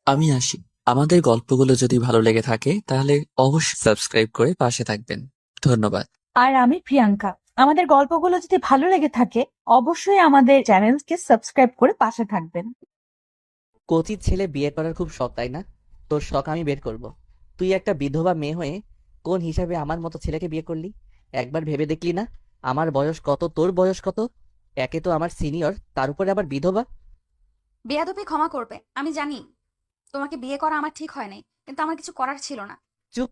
আমি আসি। আমাদের গল্পগুলো যদি ভালো লেগে থাকে তাহলে অবশ্যই সাবস্ক্রাইব করে পাশে থাকবেন। ধন্যবাদ। আর আমি প্রিয়াঙ্কা। আমাদের গল্পগুলো যদি ভালো লেগে থাকে অবশ্যই আমাদের চ্যানেলকে সাবস্ক্রাইব করে পাশে থাকবেন। কচির ছেলে বিয়ে করার খুব শখ, তাই না? তোর শখ আমি বের করব। তুই একটা বিধবা মেয়ে হয়ে কোন হিসাবে আমার মতো ছেলেকে বিয়ে করলি? একবার ভেবে দেখলি না আমার বয়স কত, তোর বয়স কত? একে তো আমার সিনিয়র, তার উপরে আবার বিধবা। বেয়াদবি ক্ষমা করবে, আমি জানি তোমাকে বিয়ে করা আমার ঠিক হয় নাই, কিন্তু আমার কিছু করার ছিল না। চুপ,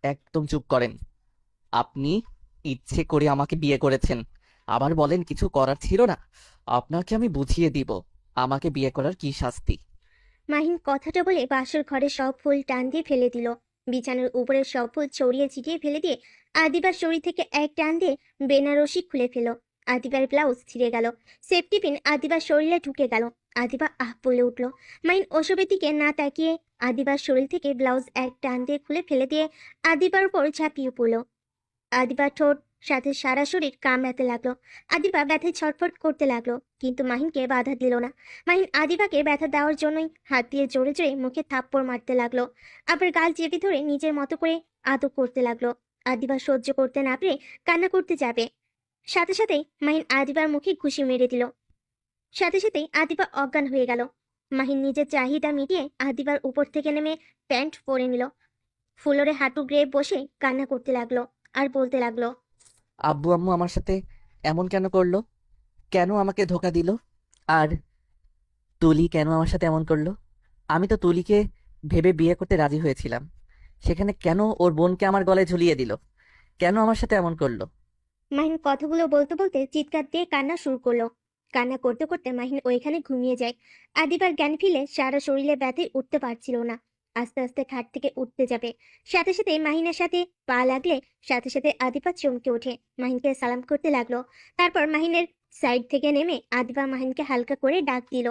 একদম চুপ করেন। আপনি ইচ্ছে করে আমাকে বিয়ে করেছেন, আবার বলেন কিছু করার ছিল না। আপনাকে আমি বুঝিয়ে দিব আমাকে বিয়ে করার কি শাস্তি। মাহিন কথাটা বলে বাসর ঘরে সব ফুল টান দিয়ে ফেলে দিল। বিছানার উপরে সব ফুল ছড়িয়ে ছিটিয়ে ফেলে দিয়ে আদিবার শরীর থেকে এক টান দিয়ে বেনারসি খুলে ফেলো। আদিবার ব্লাউজ ছিঁড়ে গেল। সেফটি পিন আদিবার শরীরে ঢুকে গেল। আদিবা আহ বলে উঠল। মাহিন ওসবের দিকে না তাকিয়ে আদিবার শরীর থেকে ব্লাউজ এক টান দিয়ে খুলে ফেলে দিয়ে আদিবার উপর ঝাঁপিয়ে পড়ল। আদিবার ঠোঁট সাথে সারা শরীর কামড়াতে লাগলো। আদিবা ব্যথায় ছটফট করতে লাগলো, কিন্তু মাহিনকে বাধা দিল না। মাহিন আদিবাকে ব্যথা দেওয়ার জন্যই হাত দিয়ে জোরে জোরে মুখে থাপ্পড় মারতে লাগলো, আবার গাল চেপে ধরে নিজের মতো করে আদর করতে লাগলো। আদিবা সহ্য করতে না পেরে কান্না করতে যাবে, সাথে সাথেই মাহিন আদিবার মুখে ঘুষি মেরে দিল। সাথে সাথেই আদিবা অজ্ঞান হয়ে গেল। মাহিন নিজের চাহিদা মিটিয়ে আদিবার উপর থেকে নেমে প্যান্ট পরে নিল। ফ্লোরে হাঁটু গেড়ে বসে কান্না করতে লাগলো আর বলতে লাগলো, আব্বু আম্মু আমার সাথে এমন কেন করলো? কেন আমাকে ধোকা দিল? আর তুলি কেন আমার সাথে এমন করলো? আমি তো তুলিকে ভেবে বিয়ে করতে রাজি হয়েছিলাম, সেখানে কেন ওর বোনকে আমার গলায় ঝুলিয়ে দিল? কেন আমার সাথে এমন করলো? মাহিন কথাগুলো বলতে বলতে চিৎকার দিয়ে কান্না শুরু করলো। কান্না করতে করতে মাহিন ওইখানে ঘুমিয়ে যায়। আদিবার জ্ঞান ফিরে সারা শরীরে ব্যথায় উঠতে পারছিল না। আস্তে আস্তে খাট থেকে উঠতে যাবে, সাথে সাথে মাহিনের সাথে পা লাগলে সাথে সাথে আদিবা চমকে ওঠে, মাহিনকে সালাম করতে লাগলো। তারপর মাহিনের সাইড থেকে নেমে আদিবা মাহিনকে হালকা করে ডাক দিল।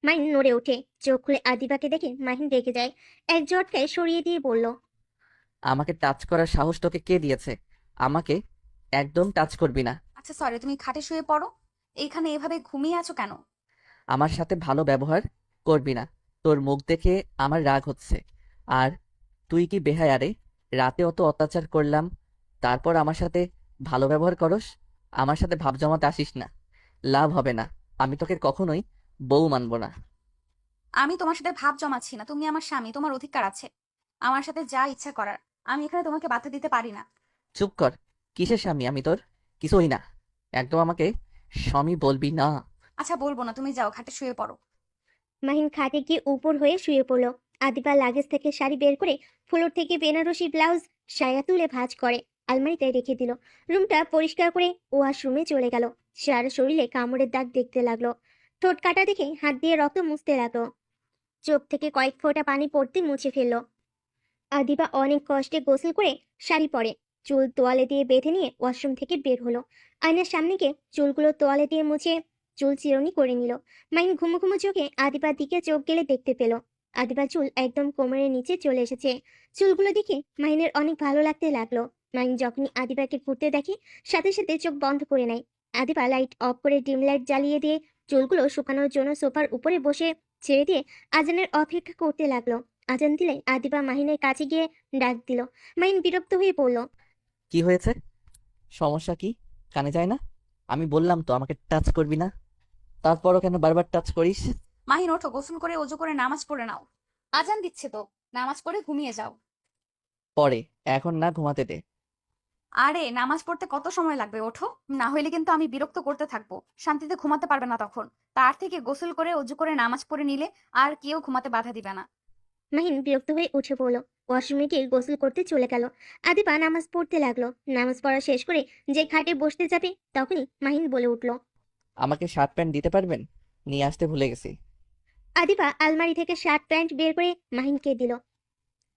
মাহিন নড়ে ওঠে, চোখ খুলে আদিবাকে দেখে মাহিন রেগে যায়। এক ঝটকায় সরিয়ে দিয়ে বলল, আমাকে টাচ করার সাহস তোকে কে দিয়েছে? আমাকে একদম টাচ করবি না। আচ্ছা সরি, তুমি খাটে শুয়ে পড়ো। এইখানে এভাবে ঘুমিয়ে আছো কেন? আমার সাথে ভালো ব্যবহার করবি না। তোর মুখ দেখে আমার রাগ হচ্ছে। আর তুই কি বেহায়া রে? রাতে অত অত্যাচার করলাম, তারপর আমার সাথে ভালো ব্যবহার করস? আমার সাথে ভাব জমাতে আসিস না, লাভ হবে না। আমি তোকে কখনোই বউ মানবো না। আমি তোমার সাথে ভাব জমাচ্ছি না, তুমি আমার স্বামী, তোমার অধিকার আছে আমার সাথে যা ইচ্ছা করার। আমি এখানে তোমাকে বাধা দিতে পারি না। চুপ কর। কিসের স্বামী আমি তোর? কিছুই না। একদম আমাকে স্বামী বলবি না। আচ্ছা বলবো না, তুমি যাও খাটে শুয়ে পড়ো। মাহিন খাটে গিয়ে উপর হয়ে শুয়ে পড়ল। আদিবা লাগেজ থেকে শাড়ি বের করে ফ্লোর থেকে বেনারসি ব্লাউজ সায়া তুলে ভাঁজ করে আলমারিতে রেখে দিল। রুমটা পরিষ্কার করে ওয়াশরুমে চলে গেল। সারা শরীরে কামড়ের দাগ দেখতে লাগলো। ঠোঁট কাটা দেখে হাত দিয়ে রক্ত মুছতে লাগলো। চোখ থেকে কয়েক ফোঁটা পানি পড়তে মুছে ফেললো। আদিবা অনেক কষ্টে গোসল করে শাড়ি পরে চুল তোয়ালে দিয়ে বেঁধে নিয়ে ওয়াশরুম থেকে বের হলো। আয়নার সামনে গিয়ে চুলগুলো তোয়ালে দিয়ে মুছে চুল চিরুনি করে নিল। মাইন ঘুমো ঘুমো চোখে আদিবার দিকে চোখ গেলে দেখতে পেল আদিবার চুল একদম কোমরের নিচে চলে এসেছে। চুলগুলো দেখে মাইনের অনেক ভালো লাগতে লাগলো। মাইন যখনই আদিবাকে ঘুরতে দেখে সাথে সাথে চোখ বন্ধ করে নেয়। আদিবা লাইট অফ করে ডিম লাইট জ্বালিয়ে দিয়ে চুলগুলো শুকানোর জন্য সোফার উপরে বসে ছেড়ে দিয়ে আজানের অপেক্ষা করতে লাগলো। আজান দিলে আদিবা মাহিনের কাছে গিয়ে ডাক দিল। মাহিন বিরক্ত হয়ে পড়ল। কি হয়েছে? সমস্যা কি? কানে যায় না? আমি বললাম তো আমাকে টাচ করবি না, তারপরও কেন বারবার টাচ করিস? মাহিন ওঠো, গোসল করে অজু করে নামাজ পড়ে নাও। আজান দিচ্ছে তো, নামাজ পড়ে ঘুমিয়ে যাও। পরে, এখন না, ঘুমাতে দে। আরে নামাজ পড়তে কত সময় লাগবে, ওঠো। না হইলে কিন্তু আমি বিরক্ত করতে থাকবো, শান্তিতে ঘুমাতে পারবে না তখন। তার থেকে গোসল করে অজু করে নামাজ পড়ে নিলে আর কেউ ঘুমাতে বাধা দিবে না। মাহিন বিরক্ত হয়ে উঠে পড়ল। ওয়াশরুমে গিয়ে গোসল করতে চলে গেল। আদিবা নামাজ পড়তে লাগলো। নামাজ পড়া শেষ করে যে খাটে বসতে যাবে তখনই মাহিন বলে উঠল। আমাকে শার্ট প্যান্ট দিতে পারবেন? নিয়ে আসতে ভুলে গেছি। আদিবা আলমারি থেকে শার্ট প্যান্ট বের করে মাহিনকে দিল।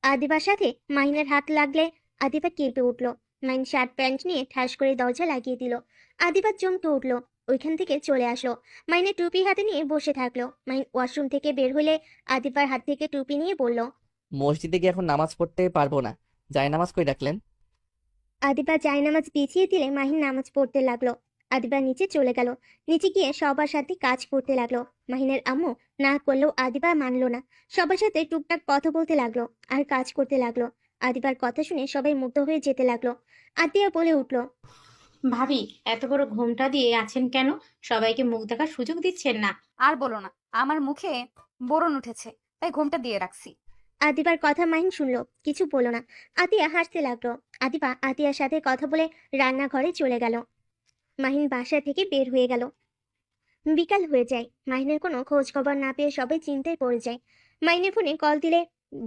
আদিবার সাথে মাহিনের হাত লাগলে আদিবা কেঁপে উঠল। মাহিন শার্ট প্যান্ট নিয়ে ঠাস করে দরজা লাগিয়ে দিল। আদিবা চমকে উঠল, ওইখান থেকে চলে আসলো। মাহিনের টুপি হাতে নিয়ে বসে থাকলো। মাহিন ওয়াশরুম থেকে বের হলে আদিবার হাত থেকে টুপি নিয়ে বলল। মসজিদে গিয়ে এখন নামাজ পড়তে পারবো না। যাই নামাজ কই রাখলেন? আদিবা জায়নামাজ বিছিয়ে দিলে মাহিন নামাজ পড়তে লাগলো। আদিবা নিচে চলে গেল। নিচে গিয়ে সবার সাথে কাজ করতে লাগলো। মাহিনের আম্মু না করলেও আদিবা মানলো না। সবার সাথে টুকটাক কথা বলতে লাগলো আর কাজ করতে লাগলো। আদিবার কথা শুনে সবাই মুগ্ধ হয়ে যেতে লাগলো। আতিয়া বলে উঠলো, ভাবি, এত বড় ঘোমটা দিয়ে আছেন কেন? সবাইকে মুখ দেখার সুযোগ দিচ্ছেন না? আর বলো না, আমার মুখে বোরন উঠেছে, তাই ঘোমটা দিয়ে রাখছি। আদিবার কথা মাহিন শুনলো, কিছু বলল না। আতিয়া হাসতে লাগলো। আদিবা আতিয়ার সাথে কথা বলে রান্নাঘরে চলে গেল। মাহিন বাসা থেকে বের হয়ে গেল। বিকাল হয়ে যায়। মাহিনের কোনো খোঁজ খবর না পেয়ে সবাই চিন্তায় পড়ে যায়। মাহিনের ফোনে কল দিলে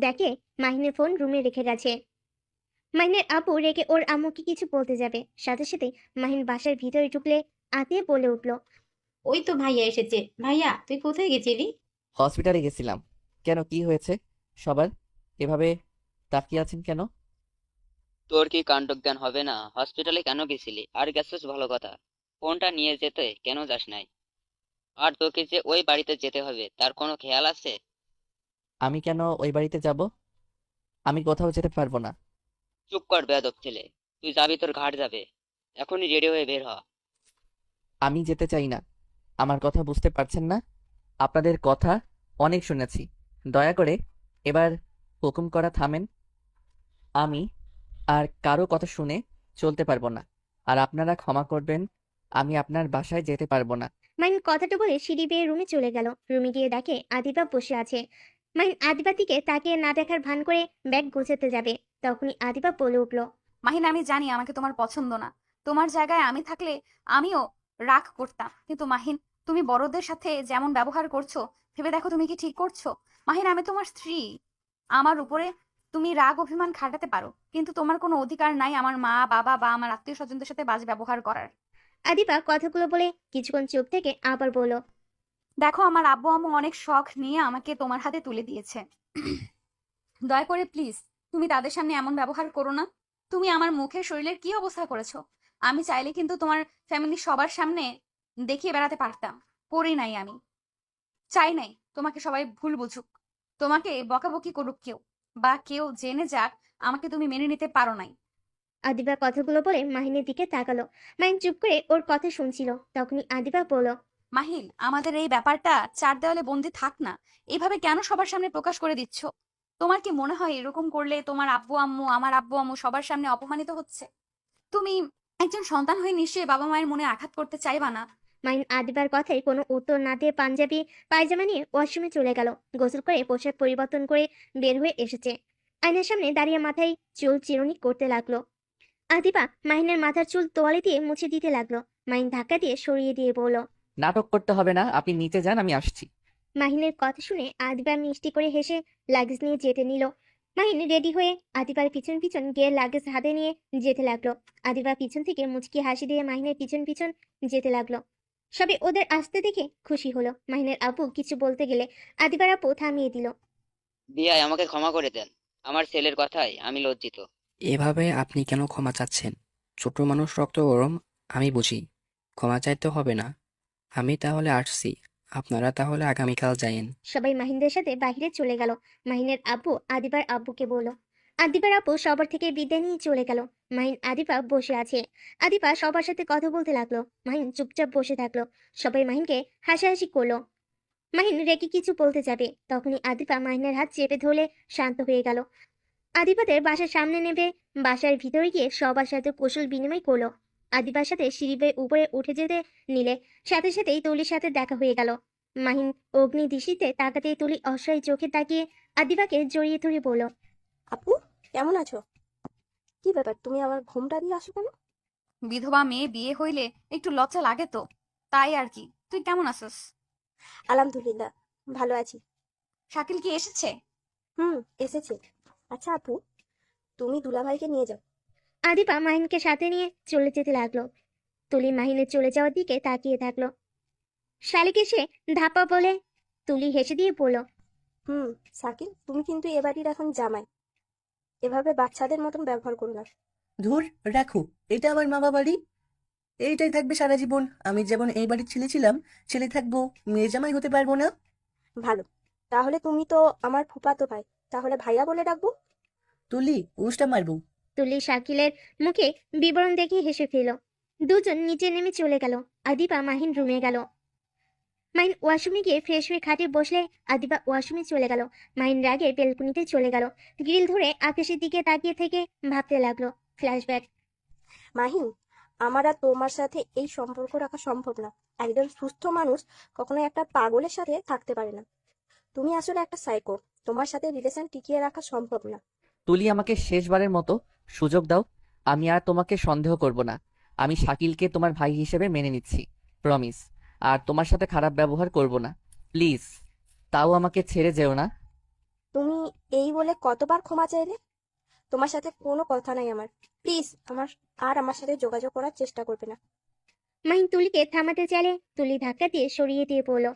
দেখে মাহিনের ফোন রুমে রেখে গেছে। মাহিনের আপু রেখে ওর আম্মুকে কিছু বলতে যাবে, সাথে সাথে মাহিন বাসার ভিতরে ঢুকলে আতিয়া বলে উঠলো, ওই তো ভাইয়া এসেছে। ভাইয়া, তুই কোথায় গেছিলি? হসপিটালে গেছিলাম। কেন, কি হয়েছে সবার? এভাবে তাকিয়ে আছেন কেন? তোর কি কাণ্ডজ্ঞান হবে না? হসপিটালে কেন গেছিলি? আর গেছিস ভালো কথা, ফোনটা নিয়ে যেতে কেন যাস নাই? আর তোকে যে ওই বাড়িতে যেতে হবে তার কোনো খেয়াল আছে? আমি কেন ওই বাড়িতে যাব? আমি কোথাও যেতে পারবো না। চুপ কর বেয়াদব ছেলে, তুই যাবি তোর ঘাট যাবে। এখনই রেডি হয়ে বের হ। আমি যেতে চাই না। আমার কথা বুঝতে পারছেন না? আপনাদের কথা অনেক শুনেছি। দয়া করে এবার হুকুম করা থামেন। আমি আর কারো কথা শুনে চলতে পারবো না। আর আপনারা ক্ষমা করবেন, আমি আপনার বাসায় যেতে পারবো না। মাহিন কথাটা বলে সিঁড়ি বেয়ে রুমে চলে গেল। রুমে গিয়ে দেখে আদিবা বসে আছে। মাহিন আদিবার দিকে তাকিয়ে না দেখার ভান করে ব্যাগ গোছাতে যাবে, তখনই আদিবা বলে উঠলো, মাহিন, আমি জানি আমাকে তোমার পছন্দ না। তোমার জায়গায় আমি থাকলে আমিও রাগ করতাম, কিন্তু মাহিন, তুমি বড়দের সাথে যেমন ব্যবহার করছো, ভেবে দেখো তুমি কি ঠিক করছো? মাহিন, আমি তোমার স্ত্রী। আমার উপরে তুমি রাগ অভিমান খাটাতে পারো, কিন্তু তোমার কোনো অধিকার নাই আমার মা বাবা বা আমার আত্মীয় স্বজনদের সাথে বাজে ব্যবহার করার। আদিবা কথাগুলো বলে কিছুক্ষণ চুপ থেকে আবার বলল, দেখো, আমার আব্বু আম্মু অনেক শখ নিয়ে আমাকে তোমার হাতে তুলে দিয়েছে। দয়া করে প্লিজ তুমি তাদের সামনে এমন ব্যবহার করো না। তুমি আমার মুখের শরীরের কি অবস্থা করেছো? আমি চাইলে কিন্তু তোমার ফ্যামিলির সবার সামনে দেখিয়ে বেড়াতে পারতাম। করি নাই আমি। চাই নাই তোমাকে সবাই ভুল বুঝুক, তোমাকে বকাবকি করুক কেউ, বা কেউ জেনে যাক আমাকে তুমি মেনে নিতে পারো নাই। আদিবা কথাগুলো বলে মাহিনের দিকে তাকালো। মাহিন চুপ করে ওর কথা শুনছিল। তখনই আদিবা বলল, মাহিল, আমাদের এই ব্যাপারটা চার দেওয়ালে বন্দি থাক না। এইভাবে কেন সবার সামনে প্রকাশ করে দিচ্ছ? তোমার কি মনে হয় এরকম করলে তোমার আব্বু আম্মু, আমার আব্বু আম্মু সবার সামনে অপমানিত হচ্ছে? তুমি একজন সন্তান হয়ে নিশ্চয়ই বাবা মায়ের মনে আঘাত করতে চাইবা না। মাহিন আদিবার কথায় কোনো উত্তর না দিয়ে পাঞ্জাবি পায়জামা নিয়ে ওয়াশরুমে চলে গেল। গোসল করে পোশাক পরিবর্তন করে বের হয়ে এসেছে। আয়নার সামনে দাঁড়িয়ে মাথায় চুল চিরুনি করতে লাগলো। আদিবা মাহিনের মাথার চুল তোয়ালে দিয়ে মুছে দিতে লাগলো। মাহিন ধাক্কা দিয়ে সরিয়ে দিয়ে বলল, নাটক করতে হবে না, আপনি নিচে যান, আমি আসছি। মাহিনের কথা শুনে আদিবা মিষ্টি করে হেসে লাগেজ নিয়ে যেতে নিল। মাহিন রেডি হয়ে আদিবার পিছন পিছন গিয়ে লাগেজ হাতে নিয়ে যেতে লাগলো। আদিবা পিছন থেকে মুচকি হাসি দিয়ে মাহিনের পিছন পিছন যেতে লাগলো। সবে ওদের আসতে দেখে খুশি হলো। মাহিনের আপু কিছু বলতে গেলে আদিবার আপু থামিয়ে দিল। বিয়াই, আমাকে ক্ষমা করে দেন। আমার ছেলের কথায় আমি লজ্জিত। এভাবে আপনি কেন ক্ষমা চাচ্ছেন? ছোট মানুষ, রক্ত গরম, আমি বুঝি। ক্ষমা চাইতে হবে না। আমি তাহলে আসছি। আপনারা তাহলে আগামীকাল যায়েন। সবাই মাহিনদের সাথে বাইরে চলে গেল। মাহিনের আব্বু আদিবার আব্বুকে বলল। আদিবার আপু সবার থেকে বিদায় নিয়ে চলে গেল। মাহিন আদিবা বসে আছে। আদিবা সবার সাথে কথা বলতে লাগলো। মাহিন চুপচাপ বসে থাকলো। সবাই মাহিনকে হাসাহাসি করলো। মাহিন রেগে কিছু বলতে যাবে, তখনই আদিবা মাহিনের হাত চেপে ধরলে শান্ত হয়ে গেল। আদিবাদের বাসার সামনে নেবে বাসার ভিতরে গিয়ে সবার সাথে কৌশল বিনিময় করলো। আদিবার সাথে সিঁড়ি বেয়ে উপরে উঠে যেতে নিলে সাথে সাথেই তুলির সাথে দেখা হয়ে গেল। মাহিন অগ্নি দৃষ্টিতে তাকাতেই তুলি অসহায় চোখে তাকিয়ে আদিবাকে জড়িয়ে ধরে বলল, আপু, কেমন আছো? কি ব্যাপার, তুমি আবার ঘোমটা দিয়ে আসো কেন? বিধবা মেয়ে বিয়ে হইলে একটু লজ্জা লাগে তো, তাই আর কি। তুই কেমন আছিস? আলহামদুলিল্লাহ, ভালো আছি। শাকিল কি এসেছে? এসেছে। আচ্ছা আপু, তুমি দুলাভাইকে নিয়ে যাও। আদিবা মাহিনকে সাথে নিয়ে চলে যেতে লাগলো। তুলি মাহিনের চলে যাওয়ার দিকে তাকিয়ে থাকলো। শালিক এসে ধাপা বলে তুলি হেসে দিয়ে বলল, শাকিল, তুমি কিন্তু এ বাড়ির এখন জামাই। এভাবে বাচ্চাদের মতন ব্যবহার করো না। ধুর, রাখো। এটা আমার মামা বাড়ি, এইটাই থাকবে সারা জীবন। আমি যেমন এই বাড়ির ছেলে ছিলাম, ছেলে থাকবো, মেয়ে জামাই হতে পারবো না? ভালো, তাহলে তুমি তো আমার ফুফাতো ভাই, তাহলে ভাইয়া বলে ডাকবো। তুলি, উষ্টা মারবো। তুলি শাকিলের মুখে বিবরণ দেখে হেসে ফেল। দুজন নিচে নেমে চলে গেল। আদিবা মাহিন রুমে গেল। মাহিন ওয়াশরুমে গিয়ে ফ্রেশ হয়ে খাটে বসলে আদিবা ওয়াশরুমে চলে গেল। মাহিন রাগে বেলকুনিতে চলে গেল। গ্রিল ধরে আকাশের দিকে তাকিয়ে থেকে ভাবতে লাগলো। ফ্ল্যাশব্যাক। মাহিন, আমার আর তোমার সাথে এই সম্পর্ক রাখা সম্ভব না। একজন সুস্থ মানুষ কখনো একটা পাগলের সাথে থাকতে পারে না। তুমি আসলে একটা সাইকো। তোমার সাথে রিলেশন টিকিয়ে রাখা সম্ভব না। তুলি, আমাকে শেষবারের মতো সুযোগ দাও। আমি আর তোমাকে সন্দেহ করব না। আমি শাকিলকে তোমার ভাই হিসেবে মেনে নিচ্ছি, প্রমিস। আর তোমার সাথে খারাপ ব্যবহার করব না, প্লিজ। তাও আমাকে ছেড়ে যেও না। তুমি এই বলে কতবার ক্ষমা চাইলে? তোমার সাথে কোনো কথা নাই আমার। প্লিজ আমার সাথে যোগাযোগ করার চেষ্টা করবে না। মাহিন তুলিকে থামাতে চাইলে তুলি ধাক্কা দিয়ে সরিয়ে দিয়ে বলল,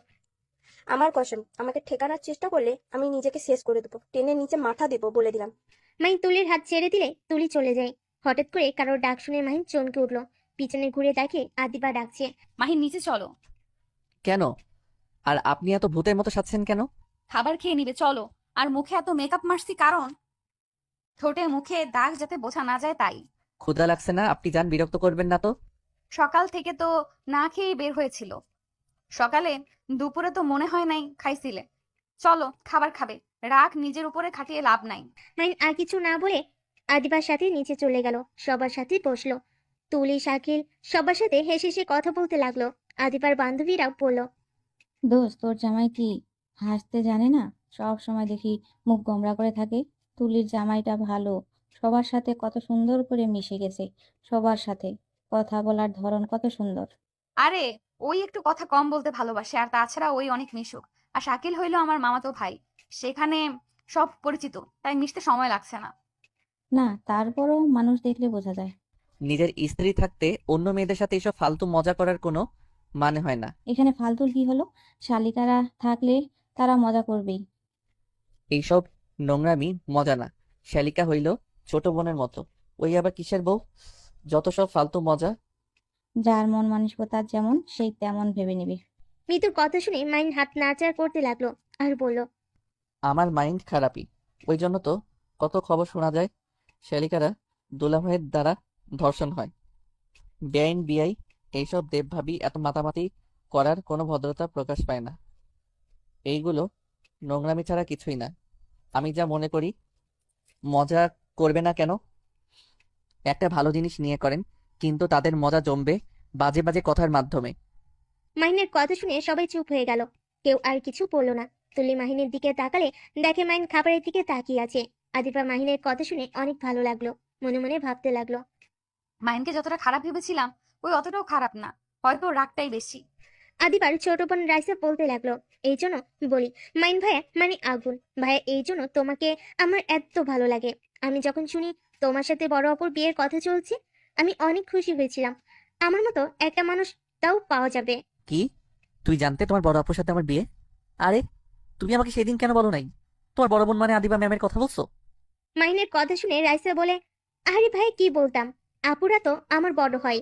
আমার কসম, আমাকে ঠেকানোর চেষ্টা করলে আমি নিজেকে শেষ করে দেবো, টেনে নিচে মাথা দেবো, বলে দিলাম। মাহিন তুলির হাত ছেড়ে দিলে তুলি চলে যায়। হঠাৎ করে কারোর ডাক শুনে মাহিন চমকে উঠল। পিছনে ঘুরে দেখে আদিবা ডাকছে। মাহিন নিচে চলো। কেন? আর আপনি এত ভূতের মতো সাজছেন কেন? খাবার খেয়ে নিবে, চলো। আর মুখে এত মেকআপ মারছি কারণ ঠোঁটে মুখে দাগ যাতে বোঝা না যায় তাই। ক্ষুধা লাগছে না? আপনি যান, বিরক্ত করবেন না তো। সকাল থেকে তো না খেয়েই বের হয়েছিল। সকালে দুপুরে তো মনে হয় নাই খাইছিলে। চলো খাবার খাবে। রাগ নিজের উপরে খাটিয়ে লাভ নাই। মাহিন আর কিছু না বলে আদিবার সাথে নিচে চলে গেল। সবার সাথে বসলো। তুলি, শাকিল সবার সাথে হেসে হেসে কথা বলতে লাগলো। আদিবার বান্ধবীরাও বলল, দোস্ত, তোর জামাই কি হাসতে জানে না? সব সময় দেখি মুখ গোমড়া করে থাকে। তুলির জামাইটা ভালো, সবার সাথে কত সুন্দর করে মিশে গেছে। সবার সাথে কথা বলার ধরন কত সুন্দর। আরে ওই একটু কথা কম বলতে ভালোবাসে, আর তাছাড়া ওই অনেক মিশুক। আর শাকিল হইলো আমার মামাতো ভাই, সেখানে সব পরিচিত, তাই মিশতে সময় লাগছে না। না, তারপরও মানুষ দেখলে বোঝা যায়। নিজের স্ত্রী থাকতে অন্য মেয়েদের সাথে এসব ফালতু মজা করার কোনো মানে হয় না। এখানে ফালতুর কি হলো? শালিকারা থাকলে তারা মজা করবেই। এইসব নোংরামি মজা না। শালিকা হইল ছোট বোনের মতো, ওই আবার কিসের বউ? যত সব ফালতু মজা। যার মন মানসিকতা যেমন সেই তেমন ভেবে নেবে। মৃত্যুর কথা শুনে মাহিন হাত নাড়াচাড়া করতে লাগলো আর বলল, আমার মাইন্ড খারাপই, ওই জন্য তো কত খবর শোনা যায়। শালিকারা দুলাভাইয়ের দ্বারা ধর্ষণ হয়, বেআইন বিআই এইসব দেবভাবী এত মাতামাতি করার কোনো ভদ্রতা প্রকাশ পায় না। এইগুলো নোংরামি ছাড়া কিছুই না। আমি যা মনে করি, মজা করবে না কেন? একটা ভালো জিনিস নিয়ে করেন, কিন্তু তাদের মজা জমবে বাজে বাজে কথার মাধ্যমে। মাহিনের কথা শুনে সবাই চুপ হয়ে গেল। কেউ আর কিছু বলল না। তুলি মাহিনের দিকে তাকালে দেখে মাহিন খাবারের দিকে তাকিয়ে আছে। আদিবা মাহিনের কথা শুনে অনেক ভালো লাগলো। মনে মনে ভাবতে লাগলো, মাইনকে যতটা খারাপ ভেবেছিলাম ওই অতটাও খারাপ না, হয়তো রাগটাই বেশি। আদিবার ছোট বোন রাইসা বলতে লাগলো, এই জন্য বলি মাইন ভাইয়া মানে আগুন ভাইয়া, এই জন্য তোমাকে আমার এত ভালো লাগে। আমি যখন শুনি তোমার সাথে বড় অপর বিয়ের কথা চলছে, আমি অনেক খুশি হয়েছিলাম। আমার মতো একটা মানুষ তাও পাওয়া যাবে। কি? তুই জানতে তোমার বড় আপুর সাথে আমার বিয়ে? আরে, তুমি আমাকে সেদিন কেন বলো নাই? তোমার বড় বোন মানে আদিবা ম্যামের কথা বলছো? মাহিনের কথা শুনে রাইসা বলে, আরে ভাই কি বলতাম, আপুরা তো আমার বড় হয়,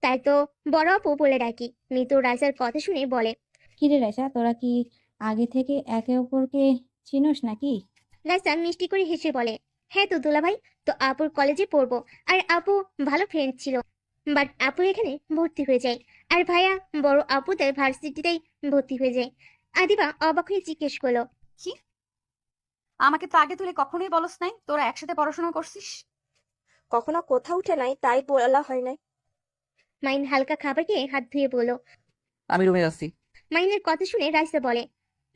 তাই তো বড় আপু বলে ডাকি। মিতু রাইসার কথা শুনে বলে, কিরে রাইসা, তোরা কি আগে থেকে একে অপরকে চিনোস নাকি? রাইসা মিষ্টি করে হেসে বলে, হ্যাঁ তো দুলা ভাই, তো আপুর কলেজে পড়বো। আর আপু ভালো ফ্রেন্ড ছিল, বাট আপু এখানে ভর্তি হয়ে যায়। আর ভাইয়া বড় আপুদের ভার্সিটিতেই ভর্তি হয়ে যায়। আদিবা অবাক হয়ে জিজ্ঞেস করলো, কি? আমাকে তো আগে তুলে কখনোই বলস নাই তোরা একসাথে পড়াশোনা করছিস। কখনো কোথাও উঠে নাই, তাই বলা হয় নাই। মাইন হালকা খাবার খেয়ে হাত ধুয়ে বলল। আমি রুমে যাচ্ছি। মাইনের কথা শুনে রাইসা বলে,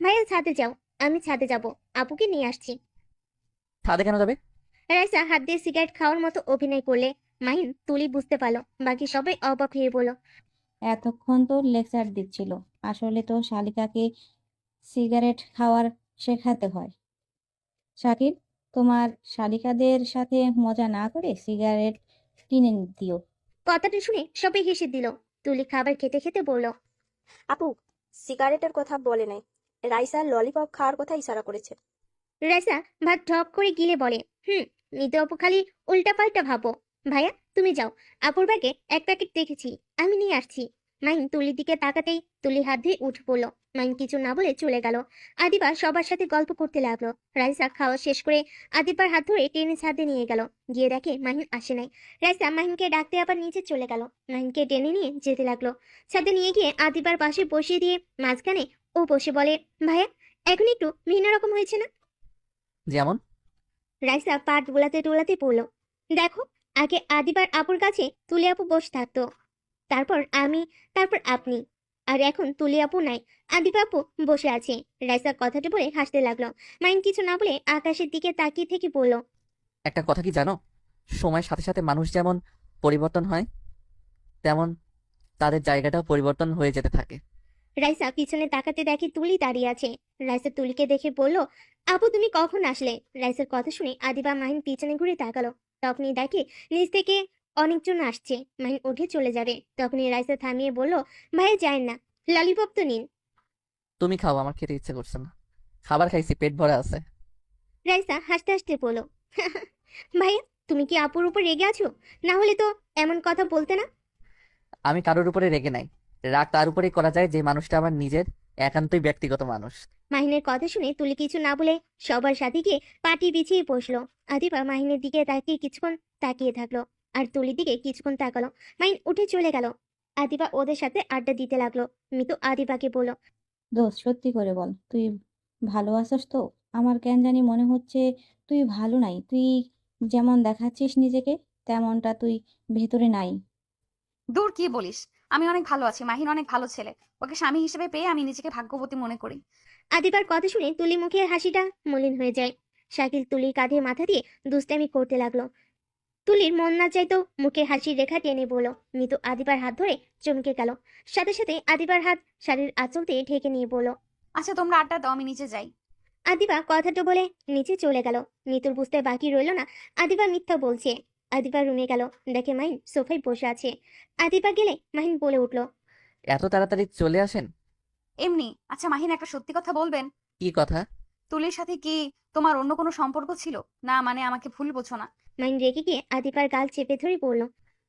ভাইয়া ছাদে যাও, আমি ছাদে যাব, আপুকে নিয়ে আসছি। ছাদে কেন যাবে? রাইসা হাত দিয়ে সিগারেট খাওয়ার মতো অভিনয় করলে মাহিন তুলি বুঝতে পারলো। বাকি সবাই অবাক হয়ে বলল, এতক্ষণ তো লেকচার দিচ্ছিল, আসলে তো শালিকাকে সিগারেট খাওয়ার শেখাতে হয়। শাকিল, তোমার শালিকাদের সাথে মজা না করে সিগারেট কিনে দিও। কথাটা শুনে সবাই হেসে দিল। তুলি খাবার খেতে খেতে বলল, আপু সিগারেটের কথা বলে নাই, রাইসা ললিপপ খাওয়ার কথা ইশারা করেছে। রাইসা ভাত ঢপ করে গিলে বলে, মিতু আপু খালি উল্টা পাল্টা ভাবো। ভাইয়া তুমি যাও, আপুর ব্যাগে এক প্যাকেট দেখেছি, আমি নিয়ে আসছি। মাহিন তুলির দিকে তাকাতেই তুলি হাত দিয়ে উঠ পড়লো। মাইন কিছু না বলে চলে গেল। আদিবা সবার সাথে গল্প করতে লাগলো। রাইসা খাওয়া শেষ করে আদিবার হাত ধরে টেনে ছাদে নিয়ে গেল। গিয়ে দেখে মাহিন আসে নাই। রাইসা মাহিনকে ডাকতে আবার নিচে চলে গেল। মাহিনকে টেনে নিয়ে যেতে লাগলো। ছাদে নিয়ে গিয়ে আদিবার পাশে বসিয়ে দিয়ে মাঝখানে ও বসে বলে, ভাইয়া এখন একটু ভিন্ন রকম হয়েছে না? যেমন? রাইসা পা ডোলাতে ডোলাতে পড়লো, দেখো, আগে আদিবার আপুর কাছে তুলে আপু বসে থাকতো, তারপর আমি, তারপর আপনি, আর এখন তুলে আপু নাই, আদিবা আপু বসে আছে। রাইসা কথাটা বলে হাসতে লাগলো। মাইন কিছু না বলে আকাশের দিকে তাকিয়ে থেকে বলল, একটা কথা কি জানো, সময়ের সাথে সাথে মানুষ যেমন পরিবর্তন হয়, তেমন তাদের জায়গাটাও পরিবর্তন হয়ে যেতে থাকে। রাইসা পিছনে তাকাতে দেখে তুলি দাঁড়িয়ে আছে। রাইসা তুলিকে দেখে বলল, আপু তুমি কখন আসলে? রাইসার কথা শুনে আদিবা মাহিন পিছনে ঘুরে তাকালো। তখনই দেখে নিচ থেকে অনেকজন আসছে। মাহিন উঠে চলে যাবে, তখনই রাইসা থামিয়ে বলল, ভাইয়া যায় না, ললিপপ তো নিন। তুমি খাও, আমার খেতে ইচ্ছে করছে না। খাবার খাইছি, পেট ভরা আছে। রাইসা হাসতে হাসতে বলল, ভাইয়া তুমি কি আপুর উপর রেগে আছো? না হলে তো এমন কথা বলতে না। আমি কারোর উপরে রেগে নাই। রাগ তার উপরেই করা যায় যে মানুষটা আমার নিজের একান্তই ব্যক্তিগত মানুষ। মাহিনের কথা শুনে তুলি কিছু না বলে সবার সাথে গিয়ে পাটি বিছিয়ে বসলো। আদিবা মাহিনের দিকে তাকিয়ে কিছুক্ষণ তাকিয়ে থাকলো, আর তুলির দিকে কিছুক্ষণ তাকালো। মাহিন উঠে চলে গেল। আদিবা ওদের সাথে আড্ডা দিতে লাগলো। মিতু আদিবাকে বলল, দোস্ত সত্যি করে বল, তুই ভালো আছিস তো? আমার কেন জানি মনে হচ্ছে তুই ভালো নাই। তুই যেমন দেখাচ্ছিস নিজেকে, তেমনটা তুই ভেতরে নাই। দূর, কি বলিস? আমি অনেক ভালো আছি, মাহিন অনেক ভালো ছেলে। ওকে স্বামী হিসেবে পেয়ে আমি নিজেকে ভাগ্যবতী মনে করি। আদিবার কথা শুনে তুলি মুখের হাসিটা মলিন হয়ে যায়। শাকিল তুলির কাঁধে মাথা দিয়ে দুষ্টামি করতে লাগলো। তুলির মন না চাইতো মুখের হাসির রেখা টেনে বলল। মিতু আদিবার হাত ধরে চমকে গেল। সাথে সাথে আদিবার হাত শাড়ির আঁচল দিয়ে ঢেকে নিয়ে বলল, আচ্ছা তোমরা আড্ডা দাও, আমি নিচে যাই। আদিবা কথাটা বলে নিচে চলে গেল। মিতুর বুঝতে বাকি রইল না আদিবা মিথ্যা বলছে। আদিবা রুমে গেল, দেখে মাহিন সোফায় বসে আছে। আদিবা গেলে মাহিন বলে উঠল, এত তাড়াতাড়ি চলে আসেন? এমনি। আচ্ছা মাহিন, একটা সত্যি কথা বলবেন? কি কথা? তুলির সাথে কি তোমার অন্য কোনো সম্পর্ক ছিল? না মানে আমাকে ভুল বোঝো না। মাহিন রেগে গিয়ে আদিবার গাল চেপে ধরে বলল,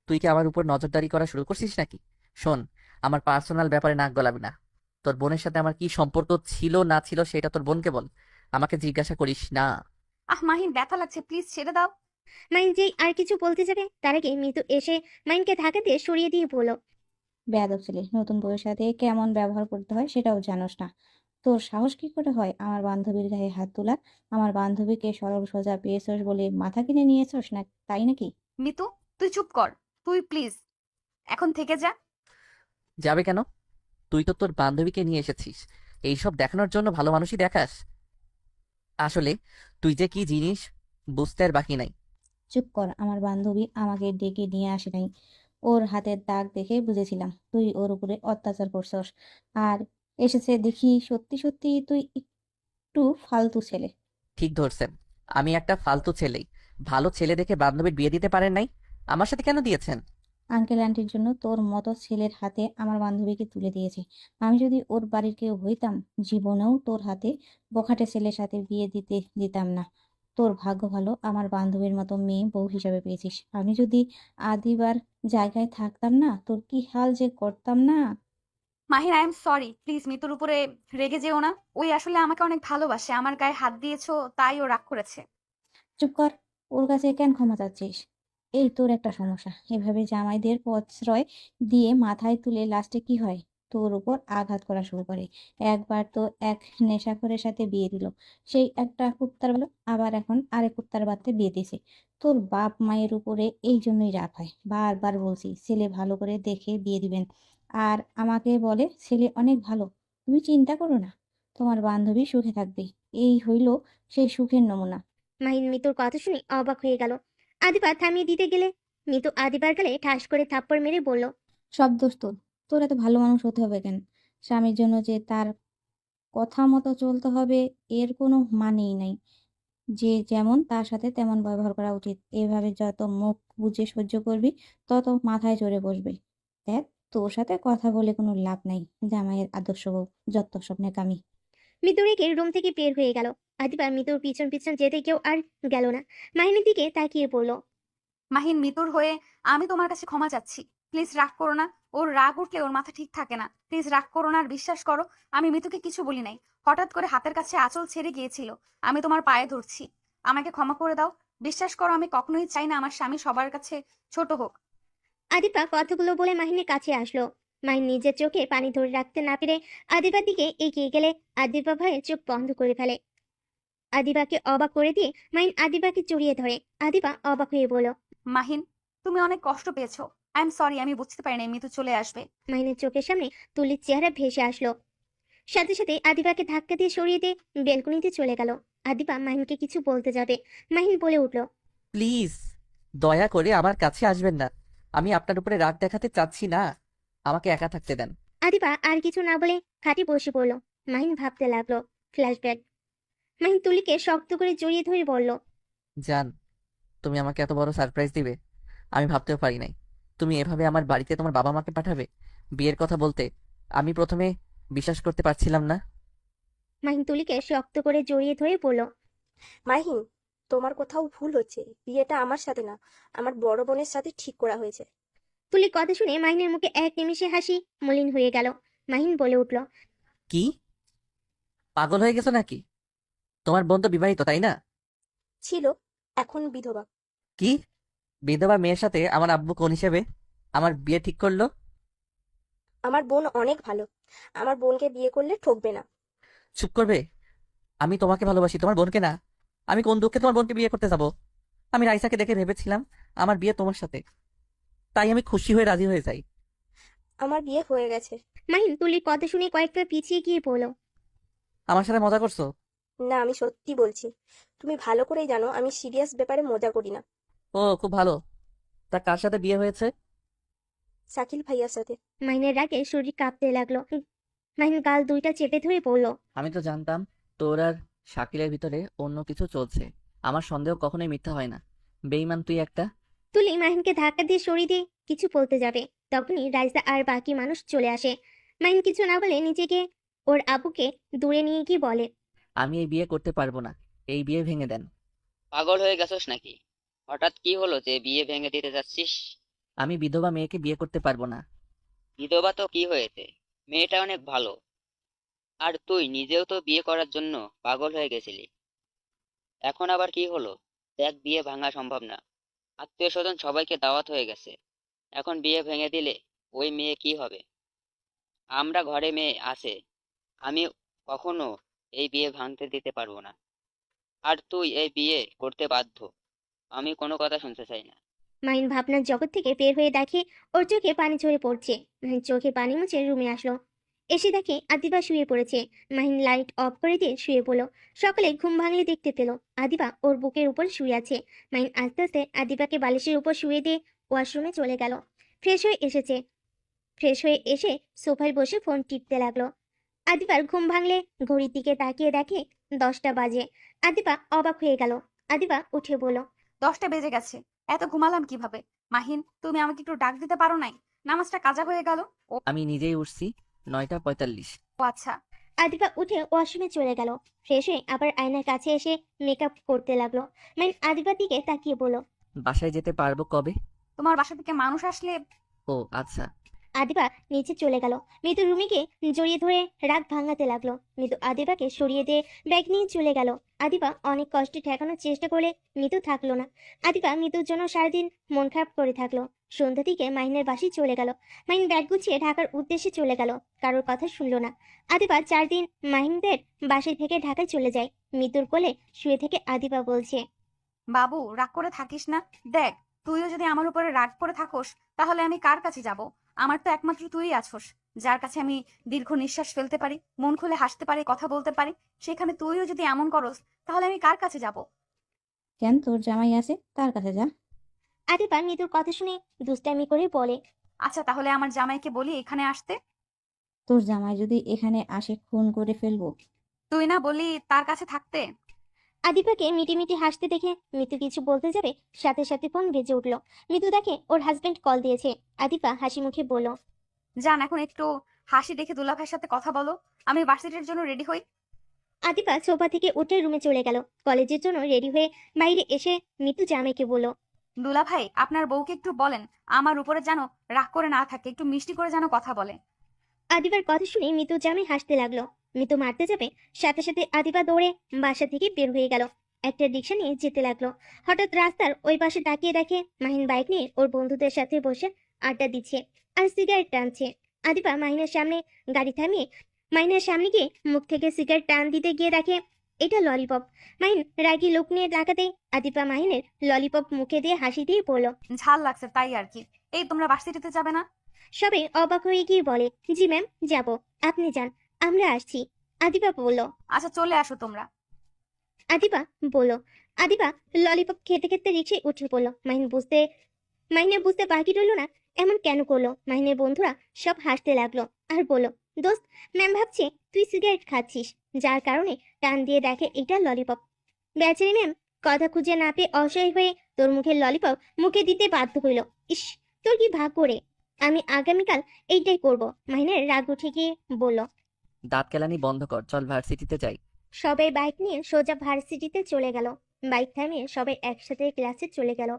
তুই কি আমার উপর নজরদারি করা শুরু করছিস নাকি? শোন, আমার পার্সোনাল ব্যাপারে নাক গলাবি না। তোর বোনের সাথে আমার কি সম্পর্ক ছিল না ছিল সেটা তোর বোনকে বল, আমাকে জিজ্ঞাসা করিস না। আহ মাহিন, ব্যথা লাগছে, প্লিজ ছেড়ে দাও। মাহিন যেই আর কিছু বলতে যাবে তার আগে মিতু এসে মাহিনকে ধাক্কা দিয়ে সরিয়ে দিয়ে বলল, বেয়াদব ছেলে, নতুন বউয়ের সাথে কেমন ব্যবহার করতে হয় সেটাও জানোস না? তোর সাহস কি করে হয় আমার বান্ধবীর গায়ে হাত তোলার? আমার বান্ধবীকে সরল সোজা পেয়েছস বলে মাথা কিনে নিয়েছস না, তাই নাকি? মিতু, তুই চুপ কর। তুই প্লিজ এখন থেকে যা। যাবে কেন? তুই তো তোর বান্ধবীকে নিয়ে এসেছিস এইসব দেখানোর জন্য, ভালো মানুষই দেখাস। আসলে তুই যে কি জিনিস বুঝতে আর বাকি নাই। চুপ কর, আমার বান্ধবী আমাকে ডেকে নিয়ে আসে নাই। ওর হাতের দাগ দেখে বুঝেছিলাম তুই ওর উপরে অত্যাচার করছস। আর এসেছে দেখি সত্যি সত্যি তুই একটু ফালতু ছেলে। ঠিক ধরছেন, আমি একটা ফালতু ছেলেই। ভালো ছেলে দেখে বান্ধবীর বিয়ে দিতে পারেন নাই, আমার সাথে কেন দিয়েছেন? আঙ্কেল আন্টির জন্য তোর মতো ছেলের হাতে আমার বান্ধবীকে তুলে দিয়েছে। আমি যদি ওর বাড়ির কেউ হইতাম, জীবনেও তোর হাতে বখাটে ছেলের সাথে বিয়ে দিতে দিতাম না। তোর ভাগ্য ভালো আমার বান্ধবীর মতো মেয়ে বউ হিসাবে পেয়েছিস। আমি যদি আদিবার জায়গায় থাকতাম না, তোর কি হাল যে করতাম না। Mahin, I am sorry, please মিতুর উপরে রেগে যেও না। ওই আসলে আমাকে অনেক ভালোবাসে, আমার গায়ে হাত দিয়েছো তাই ও রাগ করেছে। চুপ কর, ওর কাছে কেন ক্ষমা চাচ্ছিস? এই তোর একটা সমস্যা, এভাবে জামাইদের প্রশ্রয় দিয়ে মাথায় তুলে লাস্টে কি হয়, তোর উপর আঘাত করা শুরু করে। একবার তো এক নেশাখোরের সাথে বিয়ে দিল, সেই একটা কুত্তার ভালো, আবার এখন আরেক কুত্তার বাচ্চা বিয়ে দিয়েছে। তোর বাপ মায়ের উপরে এই জন্যই রাগ হয়। বারবার বলছি ছেলে ভালো করে দেখে বিয়ে দিবেন, আর আমাকে বলে ছেলে অনেক ভালো। তুমি চিন্তা করো না, তোমার বান্ধবী সুখে থাকবে। এই হইল সেই সুখের নমুনা। মাহিন মিতুর কথা শুনে অবাক হয়ে গেল। আদিবা থামিয়ে দিতে গেলে মিতু আদিবার গালে ঠাস করে থাপ্পড় মেরে বলল, সব দোষ তোর। তোর এত ভালো মানুষ হতে হবে কেন? স্বামীর জন্য যে তার কথা মতো চলতে হবে এর কোনো মানেই নাই। যে যেমন তার সাথে তেমন ব্যবহার করা উচিত। এভাবে যত মুখ বুজে সহ্য করবি, তত মাথায় চড়ে বসবে। দেখ, তোর সাথে কথা বলে কোনো লাভ নাই। জামাইয়ের আদর্শ বউ, যত স্বপ্নে কামি। মিতু রেগে রুম থেকে বের হয়ে গেল। আদিবা মিতুর পিছন পিছন যেতে কেউ আর গেল না। মাহিনের দিকে তাকিয়ে পড়ল। মাহিন, মিতুর হয়ে আমি তোমার কাছে ক্ষমা চাচ্ছি। প্লিজ রাগ করো না। ওর রাগ উঠলে ওর মাথা ঠিক থাকে না। প্লিজ রাগ করো না আর বিশ্বাস করো, আমি মিতুকে কিছু বলি নাই। হঠাৎ করে হাতের কাছে আঁচল ছেড়ে গিয়েছিল। আমি তোমার পায়ে ধরছি, আমাকে ক্ষমা করে দাও। বিশ্বাস করো, আমি কখনোই চাই না আমার স্বামী সবার কাছে ছোট হোক। আদিবা কথাগুলো বলে মাহিনের কাছে আসলো। মাহিন নিজের চোখে পানি ধরে রাখতে না পেরে আদিবার দিকে এগিয়ে গেলে আদিবা ভয়ে চোখ বন্ধ করে ফেলে। আদিবাকে অবাক করে দিয়ে মাহিন আদিবাকে জড়িয়ে ধরে। আদিবা অবাক হয়ে বলল। মাহিন, তুমি অনেক কষ্ট পেয়েছো। আই এম সরি, আমি বুঝতে পারিনি মিতু চলে আসবে। মাহিনের চোখের সামনে তুলির চেহারা ভেসে আসলো। সাথে সাথে আদিবাকে ধাক্কা দিয়ে সরিয়ে দিয়ে বেলকনিতে চলে গেল। আদিবা মাহিনকে কিছু বলতে যাবে, মাহিন বলে উঠল। প্লিজ দয়া করে আমার কাছে আসবেন না। আমি আপনার উপরে রাগ দেখাতে চাচ্ছি না, আমাকে একা থাকতে দেন। আদিবা আর কিছু না বলে খাটে বসে পড়ল। মাহিন ভাবতে লাগলো। ফ্ল্যাশব্যাক। মাহিন তুলিকে শক্ত করে জড়িয়ে ধরে বলল। জান, তুমি আমাকে এত বড় সারপ্রাইজ দিবে আমি ভাবতেও পারি নাই। তুমি এভাবে আমার বাড়িতে তোমার বাবা মাকে পাঠাবে বিয়ের কথা বলতে। আমি প্রথমে বিশ্বাস করতে পারছিলাম না। মাহিন তুলিকে শক্ত করে জড়িয়ে ধরে বলল। মাহিন, তোমার কোথাও ভুল হচ্ছে। বিয়েটা আমার সাথে না, আমার বড় বোনের সাথে ঠিক করা হয়েছে। তুলির কথা শুনে মাহিনের মুখে এক নিমিষে হাসি মলিন হয়ে গেল। মাহিন বলে উঠল। কি পাগল হয়ে গেছো নাকি? তোমার বোন তো বিবাহিত, তাই না? ছিল, এখন বিধবা। কি বিধবা মেয়ের সাথে আমার আব্বু কোন হিসেবে আমার বিয়ে ঠিক করলো? আমার বোন অনেক ভালো, আমার বোনকে বিয়ে করলে ঠকবে না। চুপ করবে। আমি তোমাকে ভালোবাসি, তোমার বোনকে না। আমি কোন দুঃখে তোমার বোনকে বিয়ে করতে যাব? আমি রাইসাকে দেখে ভেবেছিলাম আমার বিয়ে তোমার সাথে, তাই আমি খুশি হয়ে রাজি হয়ে যাই। আমার বিয়ে হয়ে গেছে। মাহিন তুলির কথা শুনে কয়েকটা পিছিয়ে গিয়ে বলল। আমার সাথে মজা করছো? না, আমি সত্যি বলছি। তুমি ভালো করেই জানো আমি সিরিয়াস ব্যাপারে মজা করি না। ও খুব ভালো। তা কার সাথে বিয়ে হয়েছে? শাকিল ভাইয়ার সাথে। মাহিনের রাগে শরীর কাঁপতে লাগলো। মাহিন গাল দুইটা চেপে ধরে বলল। আমি তো জানতাম তোর আর শাকিলের ভিতরে অন্য কিছু চলছে। আমার সন্দেহ কখনোই মিথ্যা হয় না। বেঈমান তুই একটা। তুলি মাহিনকে ধাক্কা দিয়ে সরিয়ে দিয়ে কিছু বলতে যাবে, তখনই রাইসা আর বাকি মানুষ চলে আসে। মাহিন কিছু না বলে নিজেকে ওর আবুকে দূরে নিয়ে গিয়ে বলে। আমি এই বিয়ে করতে পারবো না, এই বিয়ে ভেঙে দেন। পাগল হয়ে গেছস নাকি? হঠাৎ কি হলো যে বিয়ে ভেঙে দিতে যাচ্ছিস? আমি বিধবা মেয়েকে বিয়ে করতে পারবো না। বিধবা তো কি হয়েছে, মেয়েটা অনেক ভালো। আর তুই নিজেও তো বিয়ে করার জন্য পাগল হয়ে গেছিলি, এখন আবার কি হলো? দেখ, বিয়ে ভাঙা সম্ভব না। আত্মীয় স্বজন সবাইকে দাওয়াত হয়ে গেছে, এখন বিয়ে ভেঙে দিলে ওই মেয়ে কি হবে? আমরা ঘরে মেয়ে আছে, আমি কখনো এই বিয়ে ভাঙতে দিতে পারবো না। আর তুই এই বিয়ে করতে বাধ্য, আমি কোনো কথা শুনতে চাই না। মাহিন ভাবনার জগৎ থেকে বের হয়ে দেখে ওর চোখে পানি ঝরে পড়ছে। মাহিন চোখে পানি মুছে রুমে আসলো। এসে দেখে আদিবা শুয়ে পড়েছে। মাহিন লাইট অফ করে দিয়ে শুয়ে পড়লো। সকালে ঘুম ভাঙলে দেখতে পেল আদিবা ওর বুকের উপর শুয়ে আছে। মাহিন আস্তে আস্তে আদিবাকে বালিশের উপর শুয়ে দিয়ে ওয়াশরুমে চলে গেল। ফ্রেশ হয়ে এসেছে। ফ্রেশ হয়ে এসে সোফায় বসে ফোন টিপতে লাগলো। আদিবার ঘুম ভাঙলে ঘড়ির দিকে তাকিয়ে দেখে 10টা বাজে। আদিবা অবাক হয়ে গেল। আদিবা উঠে বলল। 10টা বেজে গেছে, এত ঘুমালাম কিভাবে? মাহিন, তুমি আমাকে একটু ডাক দিতে পারো নাই? নামাজটা কাজা হয়ে গেল। ও আমি নিজেই উঠছি 9টা 45। আচ্ছা। আদিবা উঠে ওয়াশরুমে চলে গেল। ফ্রেশ হয়ে আবার আয়নার কাছে এসে মেকআপ করতে লাগলো। মাইন আদিবার দিকে তাকিয়ে বলল। বাসায় যেতে পারবো কবে? তোমার বাসা থেকে মানুষ আসলে। ও আচ্ছা। আদিবা নিচে চলে গেল। মৃদু রুমিকে জড়িয়ে ধরে রাগ ভাঙাতে লাগলো। মৃদু আদিবাকে সরিয়ে দিয়ে ব্যাগ নিয়ে চলে গেল। আদিবা অনেক কষ্টে ঠেকানোর চেষ্টা করলে মৃদু থাকলো না। আদিবা মৃদুর জন্য সারাদিন মন খারাপ করে থাকলো। সন্ধ্যা দিকে মাহিনের বাসায় চলে গেল। মাহিন ব্যাগ গুছিয়ে ঢাকার উদ্দেশ্যে চলে গেল। কারোর কথা শুনলো না। আদিবা 4 দিন মাহিনদের বাসায় থেকে ঢাকায় চলে যায়। মৃদুর কোলে শুয়ে থেকে আদিবা বলছে। বাবু, রাগ করে থাকিস না। দেখ, তুইও যদি আমার উপরে রাগ করে থাকোস তাহলে আমি কার কাছে যাব? আমার তো একমাত্র তুই আছোস, যার কাছে আমি দীর্ঘ নিঃশ্বাস ফেলতে পারি, মন খুলে হাসতে পারি, কথা বলতে পারি। সেখানে তুইও যদি এমন করস তাহলে আমি কার কাছে যাব? কেন, তোর জামাই আছে, তার কাছে যা। আদিবা মৃদুর কথা শুনে দুষ্টামি করে বলে। আচ্ছা, তাহলে আমার জামাইকে বলি এখানে আসতে। তোর জামাই যদি এখানে আসে খুন করে ফেলবো। তুই না বলি তার কাছে থাকতে? আদিবাকে মিটি হাসতে দেখে মৃদু কিছু বলতে যাবে, সাথে সাথে ফোন বেজে উঠল। মৃদু দেখে ওর হাজবেন্ড কল দিয়েছে। আদিবা হাসি মুখে বলল। যান, এখন একটু হাসি দেখে দুলাভাইয়ের সাথে কথা বলো, আমি ভার্সিটির জন্য রেডি হই। আদিবা সোফা থেকে উঠে রুমে চলে গেল। কলেজের জন্য রেডি হয়ে বাইরে এসে মৃদু জামাইকে বলল। দুলা ভাই, আপনার বউকে একটু বলেন আমার উপরে যেন রাগ করে না থাকে, একটু মিষ্টি করে যেন কথা বলে। আদিবার কথা শুনে মিতু জামে হাসতে লাগলো। মিতু মারতে যাবে, সাথে সাথে আদিবা দৌড়ে বাসা থেকে বের হয়ে গেল। একটা রিক্সা নিয়ে যেতে লাগলো। হঠাৎ রাস্তার ওই পাশে তাকিয়ে দেখে মাহিন বাইক নিয়ে ওর বন্ধুদের সাথে বসে আড্ডা দিচ্ছে আর সিগারেট টানছে। আদিবা মাহিনের সামনে গাড়ি থামিয়ে মাহিনের সামনে গিয়ে মুখ থেকে সিগারেট টান দিতে গিয়ে দেখে এটা ললিপপ। মাহিন রাগী লোক নিয়ে ডাকাতে আদিবা মাহিনের ললিপপ মুখে দিয়ে হাসি দিয়ে বলল। ঝাল লাগছে তাই আর কি। এই তোমরা ভার্সিটিতে যাবে না? সবে অবাক হয়ে গিয়ে বলে, জি ম্যাম যাব, আপনি যান, আমরা আসছি। আদিবা বলল। আচ্ছা চলে আসো তোমরা। আদিবা বলল। আদিবা ললিপপ খেতে খেতে রিক্সায় উঠে পড়লো। মাহিনের বুঝতে বাকি রইল না এমন কেন করলো। মাহিনের বন্ধুরা সব হাসতে লাগলো আর বলল, দোস্ত, ম্যাম ভাবছে তুই সিগারেট খাচ্ছিস, যার কারণে টান দিয়ে দেখে এটা ললিপপ। বেচারি ম্যাম কথা খুঁজে না পেয়ে অসহায় হয়ে তোর মুখের ললিপপ মুখে দিতে বাধ্য হইল। ইস, তোর কি ভাগ করে, আমি আগামীকাল এইটাই করব। মাহিনের রাগ উঠে গিয়ে বলল। দাঁত কেলানি বন্ধ কর, চল ভার্সিটিতে যাই। সবাই বাইক নিয়ে সোজা ভার্সিটিতে চলে গেল। বাইক থামিয়ে সবাই একসাথে ক্লাসে চলে গেল।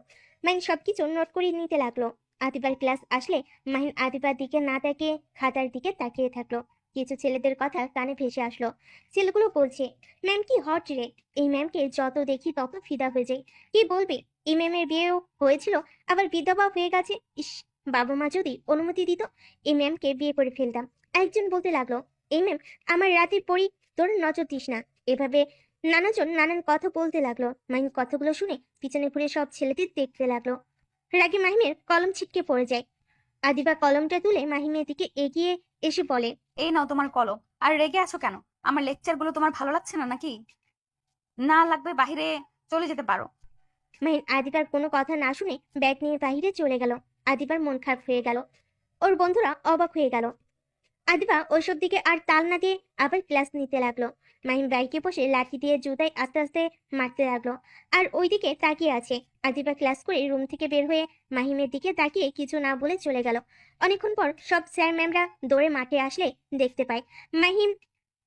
মাহিন সবকিছু নোট করে নিতে লাগলো। আদিবার ক্লাস আসলে মাহিন আদিবার দিকে না তাকিয়ে খাতার দিকে তাকিয়ে থাকলো। কিছু ছেলেদের কথা কানে ভেসে আসলো। ছেলেগুলো বলছে, ম্যাম কি হট রে, এই ম্যামকে যত দেখি তত ফিদা হয়ে যায়। কি বলবে, এই ম্যামের বিয়েও হয়েছিল, আবার বিধবাও হয়ে গেছে। ইস, বাবা মা যদি অনুমতি দিত এই ম্যামকে বিয়ে করে ফেলতাম। একজন বলতে লাগলো, এই ম্যাম আমার রাতের পরই, তোর নজর দিস না। এভাবে নানাজন নানান কথা বলতে লাগলো। মাহিন কথাগুলো শুনে পিছনে ঘুরে সব ছেলেদের দেখতে লাগলো। রাগে মাহিমের কলম ছিটকে পড়ে যায়। আদিবা কলমটা তুলে মাহিমের দিকে এগিয়ে এসে বলে, এই নাও তোমার কলম। আর রেগে আছো কেন? আমার লেকচারগুলো তোমার ভালো লাগছে না নাকি? না লাগবে বাইরে চলে যেতে পারো। মাহিন আদিবার কোনো কথা না শুনে ব্যাগ নিয়ে বাইরে চলে গেল। আদিবার মন খারাপ হয়ে গেল। ওর বন্ধুরা অবাক হয়ে গেল। আদিবা ওইসব দিকে আর তাল না দিয়ে আবার ক্লাস নিতে লাগলো। মাহিম বাইকে বসে লাঠি দিয়ে জুতায় আস্তে আস্তে মারতে লাগলো আর ওইদিকে তাকিয়ে আছে। আদিবা ক্লাস করে রুম থেকে বের হয়ে মাহিমের দিকে তাকিয়ে কিছু না বলে চলে গেল। অনেকক্ষণ পর সব স্যার ম্যামরা দৌড়ে মাঠে আসলে দেখতে পায়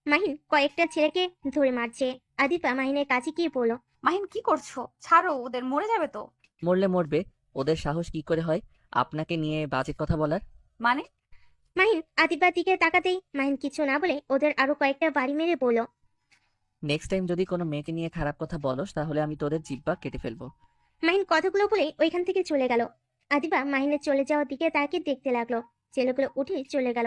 মাহিন কয়েকটা ছেলেকে ধরে মারছে। আদিবা মাহিনের কাছে গিয়ে বলল, মাহিন কি করছো? ছাড়ো, ওদের মরে যাবে তো। মরলে মরবে, ওদের সাহস কি করে হয় আপনাকে নিয়ে বাজে কথা বলার? মানে? মাহিন আদিবার দিকে তাকাতেই মাহিন কিছু না বলে ওদের আরো কয়েকটা বাড়ি মেরে বলল, নেক্সট টাইম যদি কোনো মেয়েকে নিয়ে খারাপ কথা বলোস তাহলে আমি তোদের জিব্বা কেটে ফেলবো। মাহিন কথাগুলো বলে ওইখান থেকে চলে গেল। আদিবা মাহিনের চলে যাওয়ার দিকে তাকিয়ে দেখতে লাগলো। ছেলেগুলো উঠে চলে গেল,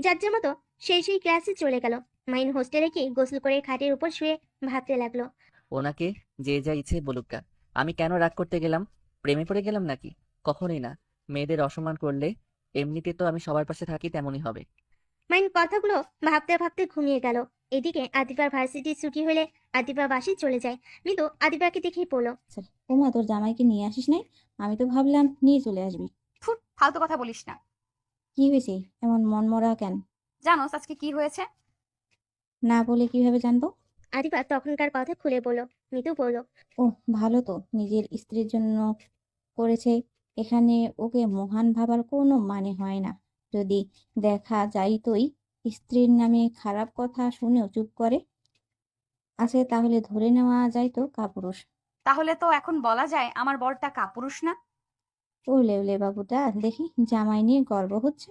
যার যার মতো সেই ক্লাসে চলে গেল। মাহিন হোস্টেলে গিয়ে গোসল করে খাটের উপর শুয়ে ভাবতে লাগলো। ওনাকে যে যা ইচ্ছে বলুক গা, আমি কেন রাগ করতে গেলাম? প্রেমে পড়ে গেলাম নাকি? কখনোই না। মেয়েদের অসম্মান করলে এমনিতে তো আমি সবার পাশে থাকি, তেমনই হবে। মাহিন কথাগুলো ভাবতে ভাবতে ঘুমিয়ে গেল। এদিকে আদিবার ভার্সিটি ছুটি হলে আদিবা বাসে চলে যায়। মিতু আদিবাকে দেখেই বলল, ওমা, তোর জামাইকে নিয়ে আসিস নাই? আমি তো ভাবলাম নিয়ে চলে আসবি। ফুট, ফালতু কথা বলিস না। কি হয়েছে এমন মনমরা কেন? জানোস আজকে কি হয়েছে? না বলে কিভাবে জানবো? আদিবা তখনকার কথা খুলে বলল। মিতু বলল, ও ভালো তো, নিজের স্ত্রীর জন্য করেছে, এখানে ওকে মহান ভাবার কোনো মানে হয় না। যদি দেখা যাইতই স্ত্রীর নামে খারাপ কথা শুনেও চুপ করে আছে, তাহলে ধরে নেওয়া যাইতো কাপুরুষ। তাহলে তো এখন বলা যায় আমার বরটা কাপুরুষ না? ওলে ওলে বাবুটা, দেখি জামাই নিয়ে গর্ব হচ্ছে।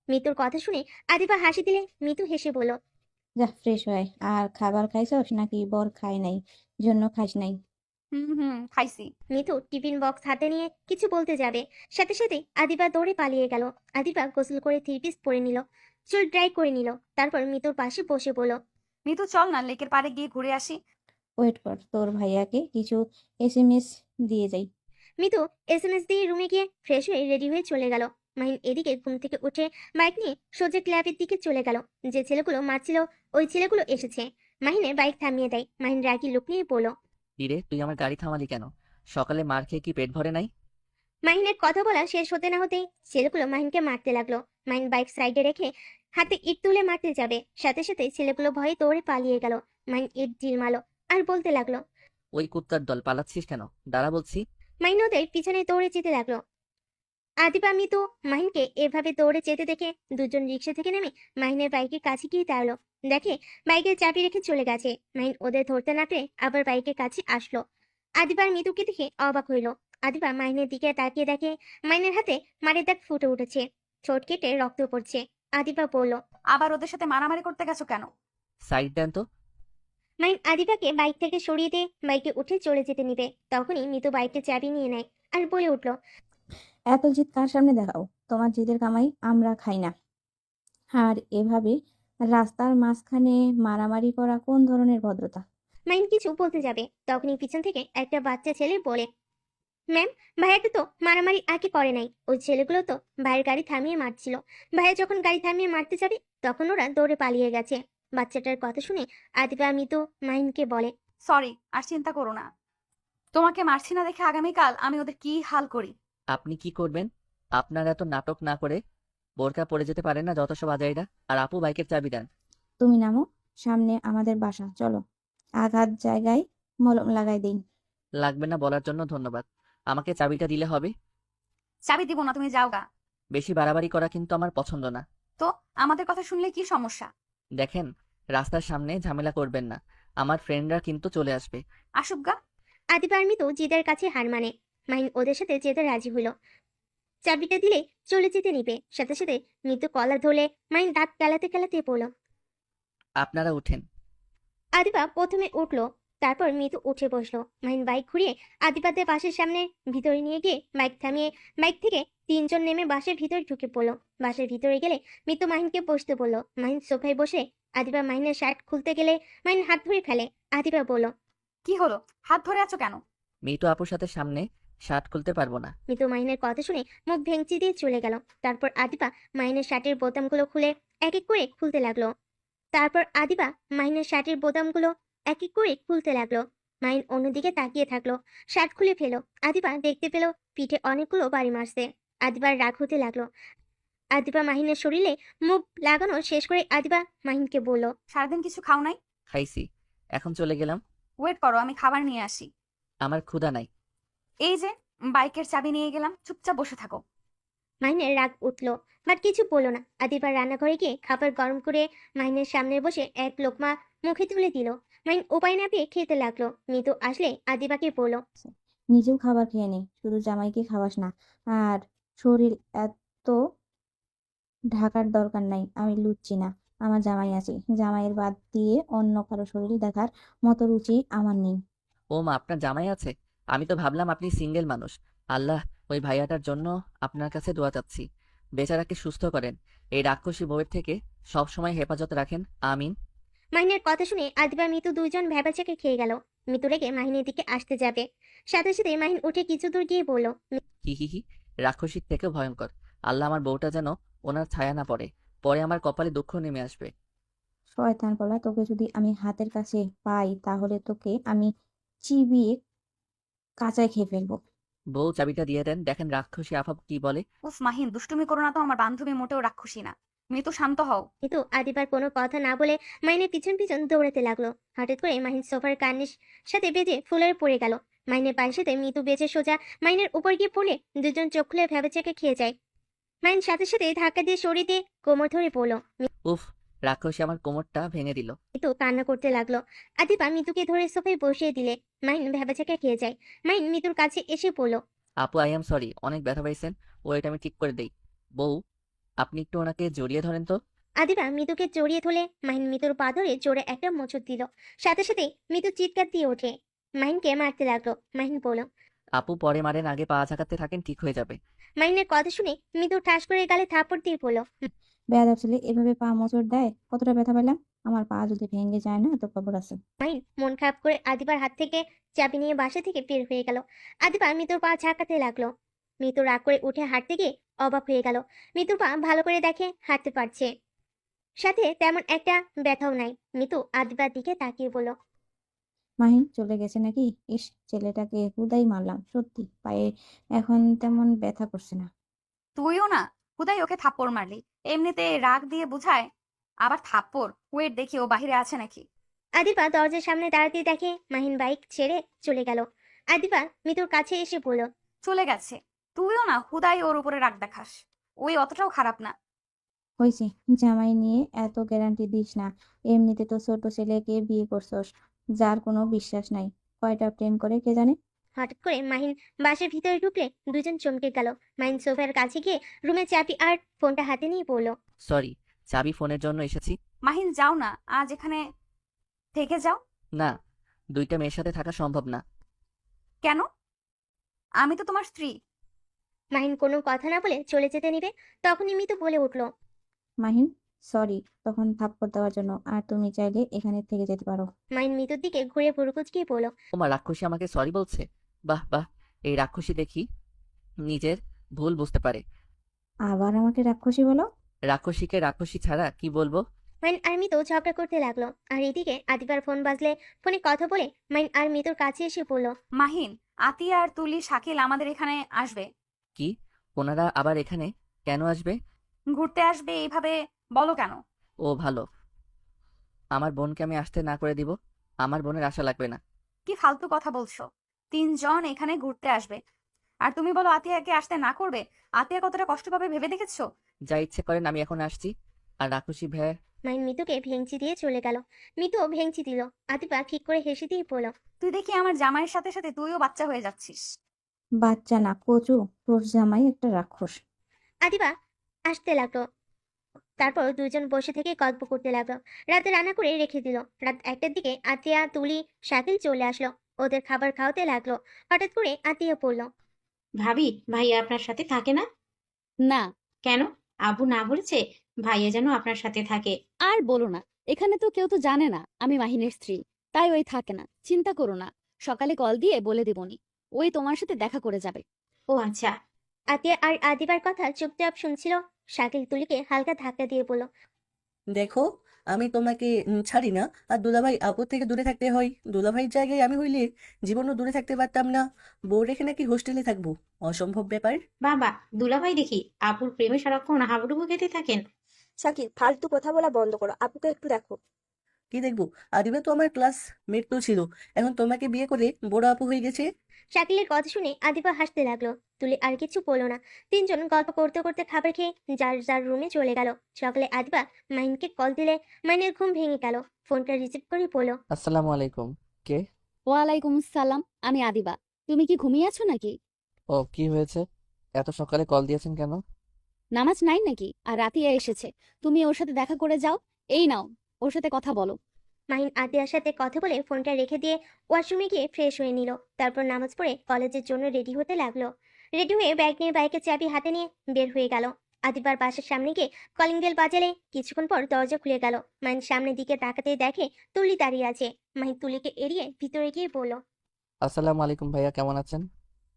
মিতুর কথা শুনে আদিবা হাসি দিলে মিতু হেসে বলল, যা ফ্রেশ হয়। আর খাবার খাইছস নাকি বর খায় নাই জন্য খাস নাই? খাইছি। মিতু টিফিন বক্স হাতে নিয়ে কিছু বলতে যাবে, সাথে সাথে আদিবা দৌড়ে পালিয়ে গেল। আদিবা গোসল করে থ্রি পিস পরে নিল, চুল ড্রাই করে নিল, তারপর মিতুর পাশে বসে বলল, মিতু চল না লেকের পাড়ে গিয়ে ঘুরে আসি। ওয়েট কর, তোর ভাইয়াকে কিছু এসএমএস দিয়ে যাই। মিতু এসএমএস দিয়ে রুমে গিয়ে ফ্রেশ হয়ে রেডি হয়ে চলে গেল। মাহিন এদিকে ঘুম থেকে উঠে বাইক নিয়ে সোজা ক্লাবের দিকে চলে গেল। যে ছেলেগুলো মারছিল ওই ছেলেগুলো এসেছে। মাহিনের বাইক থামিয়ে দেয়। মাহিন রাগি লুক নিয়ে বলল, ইরে, তুই আমার গাড়ি থামালি কেন? সকালে মার খেয়ে কি পেট ভরে নাই? মাহিনের কথা বলা শেষ হতে না হতেই ছেলেগুলো মাহিনকে মারতে লাগলো। মাহিন বাইক সাইডে রেখে হাতে ইট তুলে মারতে যাবে, সাথে সাথে ছেলেগুলো ভয়ে দৌড়ে পালিয়ে গেল। মাহিন ইট ঢিলমালো আর বলতে লাগলো, ওই কুত্তার দল, পালাচ্ছিস কেন? দাঁড়া বলছি। মাহিন ওদের পিছনে দৌড়ে যেতে লাগলো। আদিবা মিতু মাহিনকে এভাবে দৌড়ে যেতে দেখে দুজন রিক্সা থেকে নেমে মাহিনের বাইকের কাছে গিয়ে দাঁড়ালো। দেখে বাইকের চাবি রেখে চলে গেছে। মাহিন ওদের ধরতে না পেরে আবার বাইকের কাছে আসলো। আদিবার মিতুকে দেখে অবাক হইল। আদিবা মাহিনের দিকে তাকিয়ে দেখে মাহিনের হাতে মারের দাগ ফুটে উঠেছে, ঠোঁট কেটে রক্ত পড়ছে। আদিবা বলল, আবার ওদের সাথে মারামারি করতে গেছো কেন? সাইড দেন তো। মাহিন আদিবাকে বাইক থেকে সরিয়ে দিয়ে বাইকে উঠে চলে যেতে নিবে, তখনই মিতু বাইকের চাবি নিয়ে নেয় আর বলে উঠল, এত জিদ কার সামনে দেখাও? তোমার জিদের কামাই আমরা খাই না। আর এভাবে রাস্তার মাঝখানে মারামারি করা কোন ধরনের ভদ্রতা? মাহিন কিছু বলতে যাবে, তখনই পিছন থেকে একটা বাচ্চা ছেলে বলে, ম্যাম, ভাইয়াটা তো মারামারি আগে করে নাই, ওই ছেলেগুলো তো ভাইয়ের গাড়ি থামিয়ে মারছিল। ভাইয়া যখন গাড়ি থামিয়ে মারতে যাবে তখন ওরা দৌড়ে পালিয়ে গেছে। বাচ্চাটার কথা শুনে আদিবা মিতু মাহিনকে বলে, সরি, আর চিন্তা করো না। তোমাকে মারছি না দেখে আগামীকাল আমি ওদের কি হাল করি। আপনি কি করবেন? আপনারা এত নাটক না করে বোরকা পরে যেতে পারেন না যত সব আজাইরা? আর আপু বাইকের চাবি দেন। তুমি নামো, সামনে আমাদের বাসা, চলো আঘাত জায়গায় মলম লাগাই দিই। লাগবে না বলার জন্য ধন্যবাদ। আমাকে চাবিটা দিলে হবে। চাবি দিব না, তুমি যাও গা। বেশি বাড়াবাড়ি করা কিন্তু আমার পছন্দ না। তো আমাদের কথা শুনলে কি সমস্যা? দেখেন, রাস্তার সামনে ঝামেলা করবেন না, আমার ফ্রেন্ডরা কিন্তু চলে আসবে। আসুক গা। আদিবা আর মিতু জিদের কাছে হার মানে। মাহিন ওদের সাথে যেতে রাজি হইল, চাবিটা দিলে চলে যেতে নিবে। সাথে সাথে মিতু কলার ধরলে মাহিন দাঁত কেলাতে কেলাতে বলল, আপনারা উঠেন। আদিবা প্রথমে উঠলো, তারপর মিতু উঠে বসলো। মাহিন বাইক ঘুরিয়ে আদিবাদের বাসের সামনে ভিতরে নিয়ে গিয়ে বাইক থামিয়ে বাইক থেকে তিনজন নেমে বাসের ভিতরে ঢুকে পড়লো। বাসের ভিতরে গেলে মিতু মাহিনকে বসতে বললো। মাহিন সোফায় বসে আদিবা মাহিনের শার্ট খুলতে গেলে মাহিন হাত ধরে ফেলে। আদিবা বলল, কি হলো, হাত ধরে আছো কেন? মিতু আপুর সাথে সামনে শার্ট খুলতে পারবো না। মিতু মাহিনের কথা শুনে মুখ ভেঙচি দিয়ে চলে গেল। তারপর আদিবা মাহিনের শার্টের বোতামগুলো খুলে এক এক করে খুলতে লাগলো। মাহিন অন্যদিকে তাকিয়ে থাকলো। শার্ট খুলে ফেলো। আদিবা দেখতে পেল পিঠে অনেকগুলো বাড়ি মারছে। আদিবার রাগ হতে লাগলো। আদিবা মাহিনের শরীরে মুখ লাগানো শেষ করে আদিবা মাহিনকে বলল, সারাদিন কিছু খাও নাই? খাইছি, এখন চলে গেলাম। ওয়েট করো, আমি খাবার নিয়ে আসি। আমার ক্ষুধা নাই। এই যে বাইকের চাবি নিয়ে গেলাম, চুপচাপ বসে থাকো। মাহিনের রাগ উঠলো, বাট কিছু বললো না। আদিবার রান্নাঘরে গিয়ে খাবার গরম করে মাহিনের সামনে বসে এক লোকমা মুখে তুলে দিল। মাহিন উপায় না পেয়ে খেতে লাগলো। মিতু আসলে আদিবাকে বলল, নিজেও খাবার খেয়ে নে, শুধু জামাইকে খাওয়াস না। আর শরীর এত ঢাকার দরকার নাই, আমি লুচ্ছি না, আমার জামাই আছে। জামাইয়ের বাদ দিয়ে অন্য কারো শরীর দেখার মতো রুচি আমার নেই। ও মা, আপনার জামাই আছে? আমি তো ভাবলাম আপনি সিঙ্গেল মানুষ। আল্লাহ, ওই ভাইয়াটার জন্য আপনার কাছে দোয়া চাচ্ছি, বেচারাকে সুস্থ করেন, এই রাক্ষসী বউয়ের থেকে সব সময় হেফাজত রাখেন, আমিন। মাহিনের কথা শুনে আদিবা মিতু দুইজন ভ্যাবাচাকে খেয়ে গেল। মিতু রেগে মাহিনের দিকে আসতে যাবে, সাথে সাথে মাহিন উঠে কিছু দূর গিয়ে বলল, হি হি হি, রাক্ষসীর থেকেও ভয়ঙ্কর। আল্লাহ, আমার বউটা যেন ওনার ছায়া না পড়ে, পরে আমার কপালে দুঃখ নেমে আসবে। শয়তান বলা, তোকে যদি আমি হাতের কাছে পাই তাহলে তোকে আমি চিবিয়ে কাঁচায় খেয়ে ফেলবো। বউ, চাবিটা দিয়ে দেন, দেখেন রাক্ষসী আফা কি বলে। উফ মাহিন, দুষ্টুমি করো না তো, আমার বান্ধবী মোটেও রাক্ষসী না। মৃত্যু, শান্ত হও। মিতু আদিবার কোনো কথা না বলে মাহিনের পিছন পিছন দৌড়াতে লাগলো। হঠাৎ করে মাহিন সোফার কানের সাথে বেজে ফুলের পড়ে গেল। মাহিনের পায়ের সাথে মিতু বেজে সোজা মাহিনের উপর গিয়ে পড়লে দুজন চোখ খুলে ভ্যাবাচাকে খেয়ে যায়। মাহিন সাথে সাথে ধাক্কা দিয়ে সরিয়ে দিয়ে কোমর ধরে পড়লো। উফ, রাক্ষসী আমার কোমরটা ভেঙে দিল। মিতু কান্না করতে লাগলো। আদিবা মিতুকে ধরে সোফায় বসিয়ে দিলে মাহিন ভ্যাবাচাকে খেয়ে যায়। মাহিন মিতুর কাছে এসে পড়ল, আপু, আই এম সরি, অনেক ব্যথা পাইছেন, ওয়েট আমি ঠিক করে দেই। বউ, আপনি একটু ওনাকে জড়িয়ে ধরেন তো। আদিবা মিতুকে জড়িয়ে ধরে মাহিন মিতুর পা ধরে জোরে একটা মোচড় দিল। সাথে সাথে মিতু চিৎকার দিয়ে ওঠে, মাহিনকে মারতে লাগলো। মাহিন বলল, আপু, পরে মারেন, আগে পা ঝাঁকাতে থাকেন, ঠিক হয়ে যাবে। মাহিনের কথা শুনে মিতু ঠাস করে গালে থাপড় দিয়ে বলল, বেয়াদব ছেলে এভাবে পা মোচড় দেয়, কতটা ব্যথা পেলাম। আমার পা যদি ভেঙে যায় না তো খবর আছে। মাহিন মন খারাপ করে আদিবার হাত থেকে চাবি নিয়ে বাসা থেকে বের হয়ে গেল। আদিবা মিতুর পা ঝাঁকাতে লাগলো। মিতু রাগ করে উঠে হাঁটতে গিয়ে অবাক হয়ে গেল। মিতুর পা ভালো করে দেখে হাঁটতে পারছে, সাথে তেমন একটা ব্যথাও নাই। মিতু আদিবার দিকে তাকিয়ে বলল, মাহিন চলে গেছে নাকি? ইস, ছেলেটাকে হুদাই মারলাম, সত্যি পায়ে এখন তেমন ব্যথা করছে না। তুইও না, হুদাই ওকে থাপ্পড় মারলি। এমনিতে রাগ দিয়ে বুঝায়, আবার থাপ্পড়। ওয়েট দেখি ও বাহিরে আছে নাকি। আদিবা দরজার সামনে দাঁড়াতে দেখে মাহিন বাইক ছেড়ে চলে গেল। আদিবা মিতুর কাছে এসে বলল, চলে গেছে, তুইও না হুদাই ওর উপরে রাগ দেখাস। ওই অতটাও খারাপ না। হয়েছে, জামাই নিয়ে এত গ্যারান্টি দিস না। এমনিতে তো ছোট ছেলেকে বিয়ে করছস, যার কোনো বিশ্বাস নাই। কয়টা প্রেম করে কে জানে। হঠাৎ করে মাহিন বাসার ভিতরে ঢুকলে দুজন চমকে গেল। মাহিন সোফার কাছে গিয়ে রুমে চাবি আর ফোনটা হাতে নিয়ে বলল, সরি, চাবি ফোনের জন্য এসেছি। মাহিন যাও না, আজ এখানে থেকে যাও। না, দুইটা মেয়ের সাথে থাকা সম্ভব না। কেন? আমি তো তোমার স্ত্রী। মাহিন কোনো কথা না বলে চলে যেতে নিবে, তখনই মিতু বলে উঠল, মাহিন, সরি তখন থাপ্পড় দেওয়ার জন্য। আর তুমি চাইলে এখানে থেকে যেতে পারো। মাহিন মিতুর দিকে ঘুরে ভুরু কুঁচকিয়ে বলল, তোমার রাক্ষসী আমাকে সরি বলছে? বাহ বাহ, এই রাক্ষসী দেখি নিজের ভুল বুঝতে পারে। আবার আমাকে রাক্ষসী বলো? রাক্ষসীকে রাক্ষসী ছাড়া কি বলবো? মাইন আর মিতু ঝগড়া করতে লাগলো। আর এদিকে আদিবার ফোন বাজলে ফোনে কথা বলে মাইন আর মিতুর কাছে এসে বলল, মাহিন, আতিয়া আর তুলি, শাকিল আমাদের এখানে আসবে। কি? ওনারা আবার এখানে কেন আসবে? ঘুরতে আসবে এইভাবে বলো কেন? ও ভালো, আমার বোনকে আমি আসতে না করে দিব? আমার বোনের আশা লাগবে না। কি ফালতু কথা বলছো? 3 জন এখানে ঘুরতে আসবে আর তুমি বলো আতিয়াকে আসতে না করবে? আতিয়া কতটা কষ্ট পাবে ভেবে দেখেছো? যা ইচ্ছে করেন, আমি এখন আসছি। আর রাক্ষসী ভ্যা। মাইন মিতুকে ভেঙচি দিয়ে চলে গেল। মিতুও ভেঙচি দিল। আদিবা ঠিক করে হেসে দিয়ে বলল, তুই দেখি আমার জামাইয়ের সাথে সাথে তুইও বাচ্চা হয়ে যাচ্ছিস। বাচ্চা না, কচু। তোর জামাই একটা রাক্ষস। আদিবা আসতে লাগলো। তারপর দুজন বসে থেকে গল্প করতে লাগলো। রাতে রান্না করে রেখে দিল। রাত 1টার দিকে আতিয়া, তুলি, শাকিল চলে আসলো। ওদের খাবার খাওয়াতে লাগলো। হঠাৎ করে আতিয়া বলল, ভাবি, ভাইয়া আপনার সাথে থাকে না? না। কেন? আব্বু না বলেছে ভাইয়া যেন আপনার সাথে থাকে? আর বলো না, এখানে তো কেউ তো জানে না আমি মাহিনের স্ত্রী, তাই ওই থাকে না। চিন্তা করো না, সকালে কল দিয়ে বলে দেবনি। ওই তোমার সাথে দেখা করে যাবে। ও আচ্ছা। আতিয়া আর আদিবার কথা চুপচাপ শুনছিল। শাকিল তুলিকে হালকা ধাক্কা দিয়ে বলল, দেখো, আমি তোমাকে ছাড়ি না। আর দুলাভাই আপুর থেকে দূরে থাকতে হয়। দুলাভাইয়ের জায়গায় আমি হইলে জীবনও দূরে থাকতে পারতাম না। বউ রেখে নাকি হোস্টেলে থাকবো, অসম্ভব ব্যাপার। বাবা, দুলাভাই দেখি আপুর প্রেমে সারাক্ষণ হাবুডুবু খেতে থাকেন। শাকিল, ফালতু কথা বলা বন্ধ করো, আপুকে একটু দেখো। কি দেখবো? আদিবা তো আমার ক্লাসমেট তো ছিল, এখন তোমাকে বিয়ে করে বড় আপু হয়ে গেছে। শাকিলের কথা শুনে আদিবা হাসতে লাগলো। তুলি আর কিছু বলল না। তিনজন গল্প করতে করতে খাবার খেয়ে যার যার রুমে চলে গেল। সকালে আদিবা মাইনকে কল দিলে মাইনের ঘুম ভেঙে গেল। ফোনটা রিসিভ করে বলল, আসসালামু আলাইকুম। কে? ওয়ালাইকুম সালাম, আমি আদিবা। তুমি কি ঘুমিয়ে আছো নাকি? ও, কি হয়েছে? এত সকালে কল দিয়েছেন কেন? নামাজ নাই নাকি? আর রাতিয়া এসেছে, তুমি ওর সাথে দেখা করে যাও। এই নাও, ওর সাথে কথা বলো। মাহিন আদিয়ার সাথে কথা বলে ফোনটা রেখে দিয়ে ওয়াশরুমে গিয়ে ফ্রেশ হয়ে নিল। তারপর নামাজ পড়ে কলেজের জন্য রেডি হতে লাগলো। রেডি হয়ে ব্যাগ নিয়ে বাইকের চাবি হাতে নিয়ে বের হয়ে গেল। আদিবার বাসার সামনে গিয়ে কলিং বেল বাজালে কিছুক্ষণ পর দরজা খুলে গেল। মাহিন সামনের দিকে তাকাতেই দেখে তুলি দাঁড়িয়ে আছে। মাহিন তুলিকে এড়িয়ে ভিতরে গিয়ে বলল, আসসালামু আলাইকুম ভাইয়া, কেমন আছেন?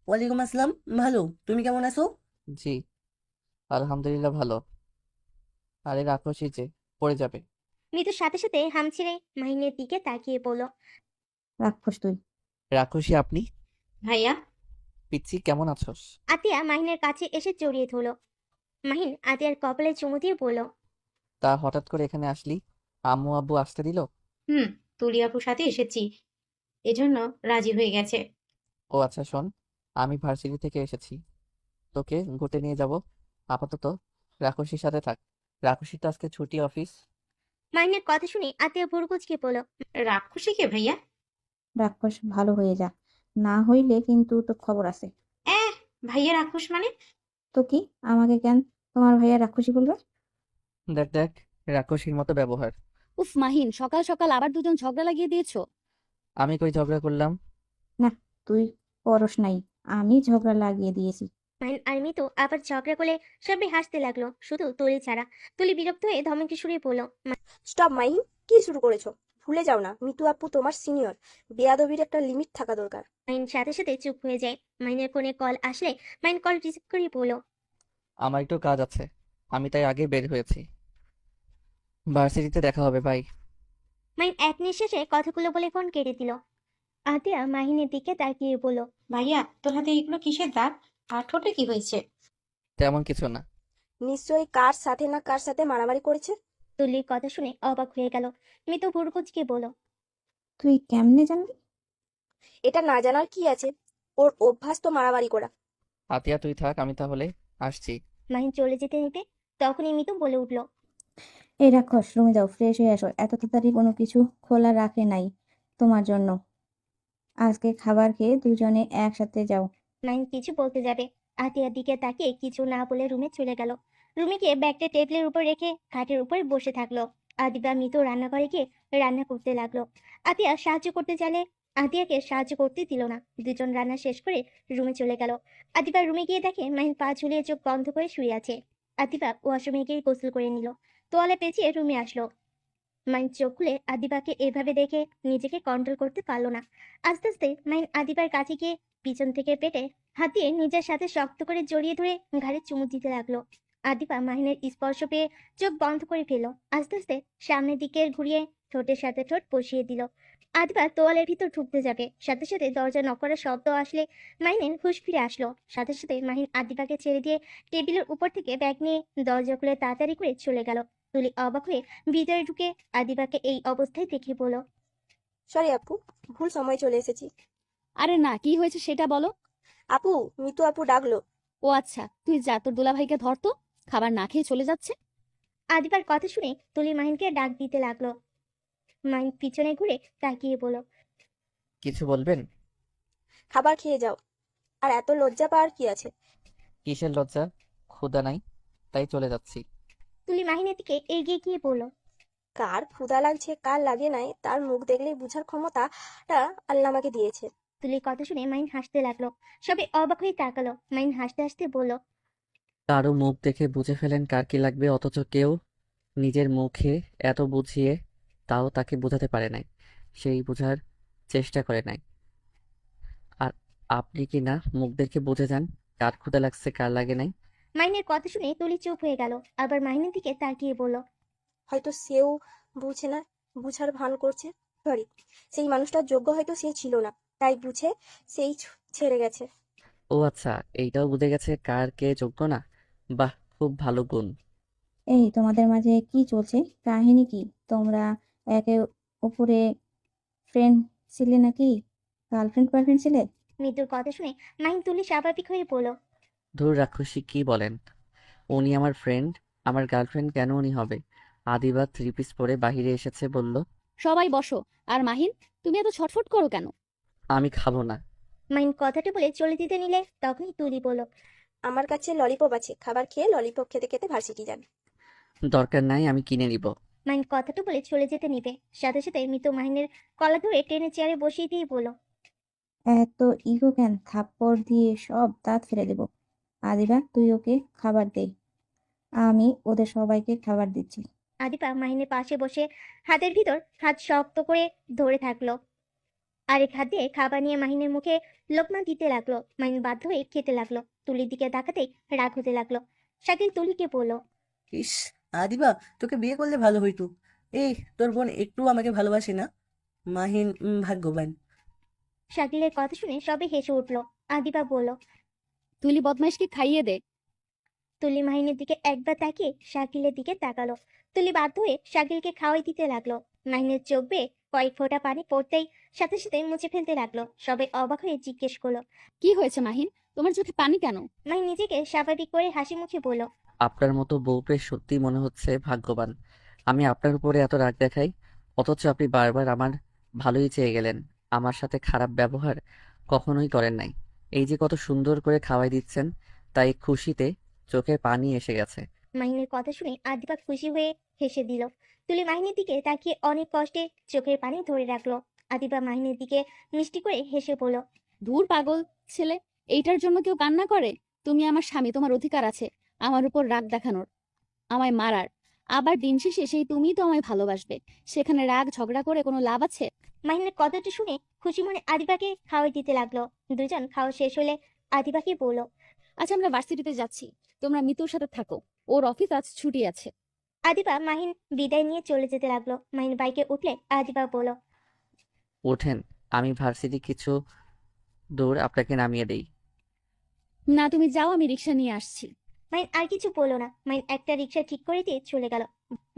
ওয়ালাইকুম আসসালাম, ভালো। তুমি কেমন আছো? জি, আলহামদুলিল্লাহ ভালো। আরে রাক্ষসী যে পড়ে যাবে। মৃত্যুর সাথে সাথে হাম ছেড়ে মাহিনের দিকে তাকিয়ে বলল, রাক্ষস তুই। রাক্ষসী আপনি? ভাইয়া। পিচ্ছি, কেমন আছোস? আতিয়া মাহিনের কাছে এসে জড়িয়ে ধরল। মাহিন আতিয়ার কপালে চুমু দিয়ে বলল, তা হঠাৎ করে এখানে আসলি? আম্মু আব্বু আসতে দিল? তুলি আপুর সাথে এসেছি, এজন্য রাজি হয়ে গেছে। ও আচ্ছা, শোন, আমি ভার্সিটি থেকে এসেছি, তোকে ঘুরতে নিয়ে যাব। আপাতত রাক্ষসীর সাথে থাক। রাক্ষসীর তো আজকে ছুটি অফিস। মাহিনের কথা শুনে আতিয়া ভুরু কুঁচকে বলল, রাক্ষসীকে ভাইয়া? রাক্ষস ভালো হয়ে যা, না হইলে কিন্তু তোর খবর আছে। ভাইয়া রাক্ষস মানে? তো কি, আমাকে কেন তোমার ভাইয়া রাক্ষসী বলবে? দেখ দেখ, রাক্ষসীর মতো ব্যবহার। উফ মাহিন, সকাল সকাল আবার দুজন ঝগড়া লাগিয়ে দিয়েছো। আমি কই ঝগড়া করলাম? না, তুই পরশ নাই, আমি ঝগড়া লাগিয়ে দিয়েছি। মাহিন আর মিতু আবার ঝগড়া করলে সবাই হাসতে লাগলো, শুধু তুলি ছাড়া। তুলি বিরক্ত হয়ে ধমকে সুরে বলল, স্টপ মাহিন, কি শুরু করেছো? ভুলে যাও না, মিতু আপু তোমার সিনিয়র। বেয়াদবির একটা লিমিট থাকা দরকার। মাহিন সাথে সাথে চুপ হয়ে যায়। মাহিনের ফোনে কল আসলে মাহিন কল রিসিভ করে বলল, আমার একটু কাজ আছে, আমি তাই আগে বের হয়েছি। ভার্সিটিতে দেখা হবে, বাই। মাহিন এক নিঃশ্বাসে কথাগুলো বলে ফোন কেটে দিল। আতিয়া মাহিনের দিকে তাকিয়ে বলল, ভাইয়া, তোর হাতে এগুলো কিসের দাগ? আর ঠোঁটে কি হয়েছে? তেমন কিছু না। নিশ্চয়ই কার সাথে না কার সাথে মারামারি করেছে। তুলির কথা শুনে অবাক হয়ে গেল। মিতু ভুরু কুঁচকে বলল, তুই কেমনে জানবি? এটা না জানার কি আছে, ওর অভ্যাস তো মারামারি করা। আতিয়া তুই থাক, আমি তাহলে আসছি। মাহিন চলে যেতে নিতে তখনই মিতু বলে উঠল, এই রাক্ষস, রুমে যাও, ফ্রেশ হয়ে আসো। এত তাড়াতাড়ি কোনো কিছু খোলা রাখে নাই তোমার জন্য। আজকে খাবার খেয়ে দুজনে একসাথে যাও। মাহিন কিছু বলতে যাবে, আতিয়ার দিকে তাকিয়ে কিছু না বলে রুমে চলে গেল। রুমে গিয়ে ব্যাগটা টেবিলের উপর রেখে খাটের উপর বসে থাকলো। আদিবা মিতু রান্নাঘরে গিয়ে রান্না করতে লাগলো। আতিয়া সাহায্য করতে চাইলে আতিয়াকে সাহায্য করতে দিল না। দুজন রান্না শেষ করে রুমে চলে গেল। আদিবা রুমে গিয়ে দেখে মাহিন পা ঝুলিয়ে চোখ বন্ধ করে শুয়ে আছে। আদিবা ওয়াশরুমে গিয়ে গোসল করে নিল। তোয়ালে পেঁচিয়ে রুমে আসলো। মাইন চোখ খুলে আদিবাকে এভাবে দেখে নিজেকে কন্ট্রোল করতে পারলো না। আস্তে আস্তে মাইন আদিবার কাছে গিয়ে পিছন থেকে পেটে হাত দিয়ে নিজের সাথে শক্ত করে জড়িয়ে ধরে ঘাড়ে চুমু দিতে লাগলো। আদিবা মাহিনের স্পর্শ পেয়ে চোখ বন্ধ করে ফেলল। আস্তে আস্তে সামনের দিকে ঘুরিয়ে ঠোঁটের সাথে ঠোঁট বসিয়ে দিল। আদিবা তোয়ালের ভিতর ঢুকতে যাবে, সাথে সাথে দরজা নক করার শব্দ আসলে মাহিনের হুঁশ ফিরে আসলো। সাথে সাথে মাহিন আদিবাকে ছেড়ে দিয়ে টেবিলের উপর থেকে ব্যাগ নিয়ে দরজা খুলে তাড়াতাড়ি করে চলে গেল। তুলি অবাক হয়ে ভিতরে ঢুকে আদিবাকে এই অবস্থায় দেখে বলো, সরি আপু, ভুল সময় চলে এসেছি। আরে না, কি হয়েছে সেটা বলো। আপু, মিতু আপু ডাকলো। ও আচ্ছা, তুই যা, তোর দুলাভাইকে ধর তো, খাবার না খেয়ে চলে যাচ্ছে। আদিবার কথা শুনে তুলি মাহিনকে ডাক দিতে লাগলো। মাহিন পিছনে ঘুরে তাকিয়ে বলো, কিছু বলবেন? খাবার খেয়ে যাও। আর এত লজ্জা পাওয়ার কি আছে? কিসের লজ্জা? ক্ষুধা নাই, তাই চলে যাচ্ছি। তুলি মাহিনের দিকে এগিয়ে গিয়ে বলল, কার ক্ষুধা লাগছে কার লাগে নাই তার মুখ দেখলেই বুঝার ক্ষমতাটা আল্লাহ আমাকে দিয়েছে। তুলির কথা শুনে মাহিন হাসতে লাগলো। সবে অবাক হয়ে তাকালো। মাহিন হাসতে হাসতে বলল, কারো মুখ দেখে বুঝে ফেলেন কার কি লাগবে, অথচ কেউ নিজের মুখে এত বুঝিয়ে তাও তাকে বোঝাতে পারে নাই, সেই বোঝার চেষ্টা করে নাই। আর আপনি কি না মুখ দেখে বুঝে যান কার ক্ষুধা লাগছে কার লাগে নাই? মাহিনের কথা শুনে তুলি চুপ হয়ে গেল। আবার মাহিনের দিকে তাকিয়ে বলল, হয়তো সেও বুঝে না, বুঝার ভান করছে। সরি, সেই মানুষটার যোগ্য হয়তো সে ছিল না, তাই বুঝে সেই ছেড়ে গেছে। ও আচ্ছা, এইটাও বুঝে গেছে কার কে যোগ্য না। বাহ, খুব ভালো গুণ। এই তোমাদের মাঝে কি চলছে? কাহিনী কি? তোমরা একে অপরে ফ্রেন্ড ছিলে নাকি? গার্লফ্রেন্ড বয়ফ্রেন্ড ছিলে? মৃত্যুর কথা শুনে মাহিন তুলি স্বাভাবিক হয়ে বলল, ধুর রাক্ষসী, কি বলেন? উনি আমার ফ্রেন্ড, আমার গার্লফ্রেন্ড কেন উনি হবে? আদিবা 3 পিস পরে বাহিরে এসেছে বলল। সবাই বসো। আর মাহিন, তুমি এত ছটফট করো কেন? আমি খাবো না। মাহিন কথাটা বলে চলে দিতে নিলে তখনই তুলি বলল, আমার কাছে ললিপপ আছে, খাবার খেয়ে ললিপপ খেতে খেতে ভার্সিটি যান। দরকার নাই, আমি কিনে নিব। মাহিন কথাটা বলে চলে যেতে নিবে, সাথে সাথে মৃত মাহিনের কলা ধরে টেনে চেয়ারে বসিয়ে দিয়ে বলল, এত ইগো কেন? থাপ্পড় দিয়ে সব দাঁত ফেলে দেব। আদিবা, তুই ওকে খাবার দে, আমি ওদের সবাইকে খাবার দিচ্ছি। আদিপা মাহিনের পাশে বসে হাতের ভিতর হাত শক্ত করে ধরে থাকলো। আরেক হাত দিয়ে খাবার নিয়ে মাহিনের মুখে লোকমা দিতে লাগলো। মাহিন বাধ্য হয়ে খেতে লাগলো। তুলির দিকে তাকাতেই রাগ হতে লাগলো। শাকিল তুলিকে বলল, ইস, আদিবা, তোকে বিয়ে করলে ভালো হইতো। এই, তোর বোন একটু আমাকে ভালোবাসে না? মাহিন ভাগ্যবান। শাকিলের কথা শুনে সবে হেসে উঠলো। আদিবা বলল, তুলি বদমাইশকে খাইয়ে দে। তুলি মাহিনের দিকে একবার তাকিয়ে শাকিলের দিকে তাকালো। তুলি বাধ্য হয়ে শাকিলকে খাওয়াই দিতে লাগলো। মাহিনের চোখ বেয়ে কয়েক ফোঁটা পানি পড়তেই সাথে সাথে মুছে ফেলতে লাগলো। সবাই অবাক হয়ে জিজ্ঞেস করলো। কি হয়েছে মাহিন, তোমার চোখে পানি কেন? মাহিন নিজেকে স্বাভাবিক করে হাসি মুখে বলল, আপনার মতো বউ পেয়ে সত্যি মনে হচ্ছে ভাগ্যবান। আমি আপনার উপরে এত রাগ দেখাই, অথচ আপনি বারবার আমার ভালোই চেয়ে গেলেন। আমার সাথে খারাপ ব্যবহার কখনোই করেন নাই। এই যে কত সুন্দর করে খাওয়াই দিচ্ছেন, তাই খুশিতে চোখে পানি এসে গেছে। মাহিনের কথা শুনে আদিবা খুশি হয়ে হেসে দিল। তুলি মাহিনের দিকে তাকিয়ে অনেক কষ্টে চোখের পানি ধরে রাখলো। আদিবা মাহিনের দিকে মিষ্টি করে হেসে বলল, ধুর পাগল ছেলে, এইটার জন্য কেউ কান্না করে? তুমি আমার স্বামী, তোমার অধিকার আছে আমার উপর রাগ দেখানোর, আমায় মারার। আবার দিন শেষে সেই তুমিই তো আমায় ভালোবাসবে, সেখানে রাগ ঝগড়া করে কোনো লাভ আছে? মাহিনের কথাটা শুনে খুশি মনে আদিবাকে খাওয়াই দিতে লাগলো। দুজন খাওয়া শেষ হলে আদিবাকে বলল, আচ্ছা, আমরা ভার্সিটিতে যাচ্ছি, তোমরা মিতুর সাথে থাকো, ওর অফিস আজ ছুটি আছে। আদিবা মাহিন বিদায় নিয়ে চলে যেতে লাগলো। মাহিন বাইকে উঠলে আদিবা বলল, ওঠেন, আমি ভার্সিটি কিছু দূর আপনাকে নামিয়ে দেই। না, তুমি যাও, আমি রিক্সা নিয়ে আসছি। মাহিন আর কিছু বললো না। মাহিন একটা রিক্সা ঠিক করে দিয়ে চলে গেল।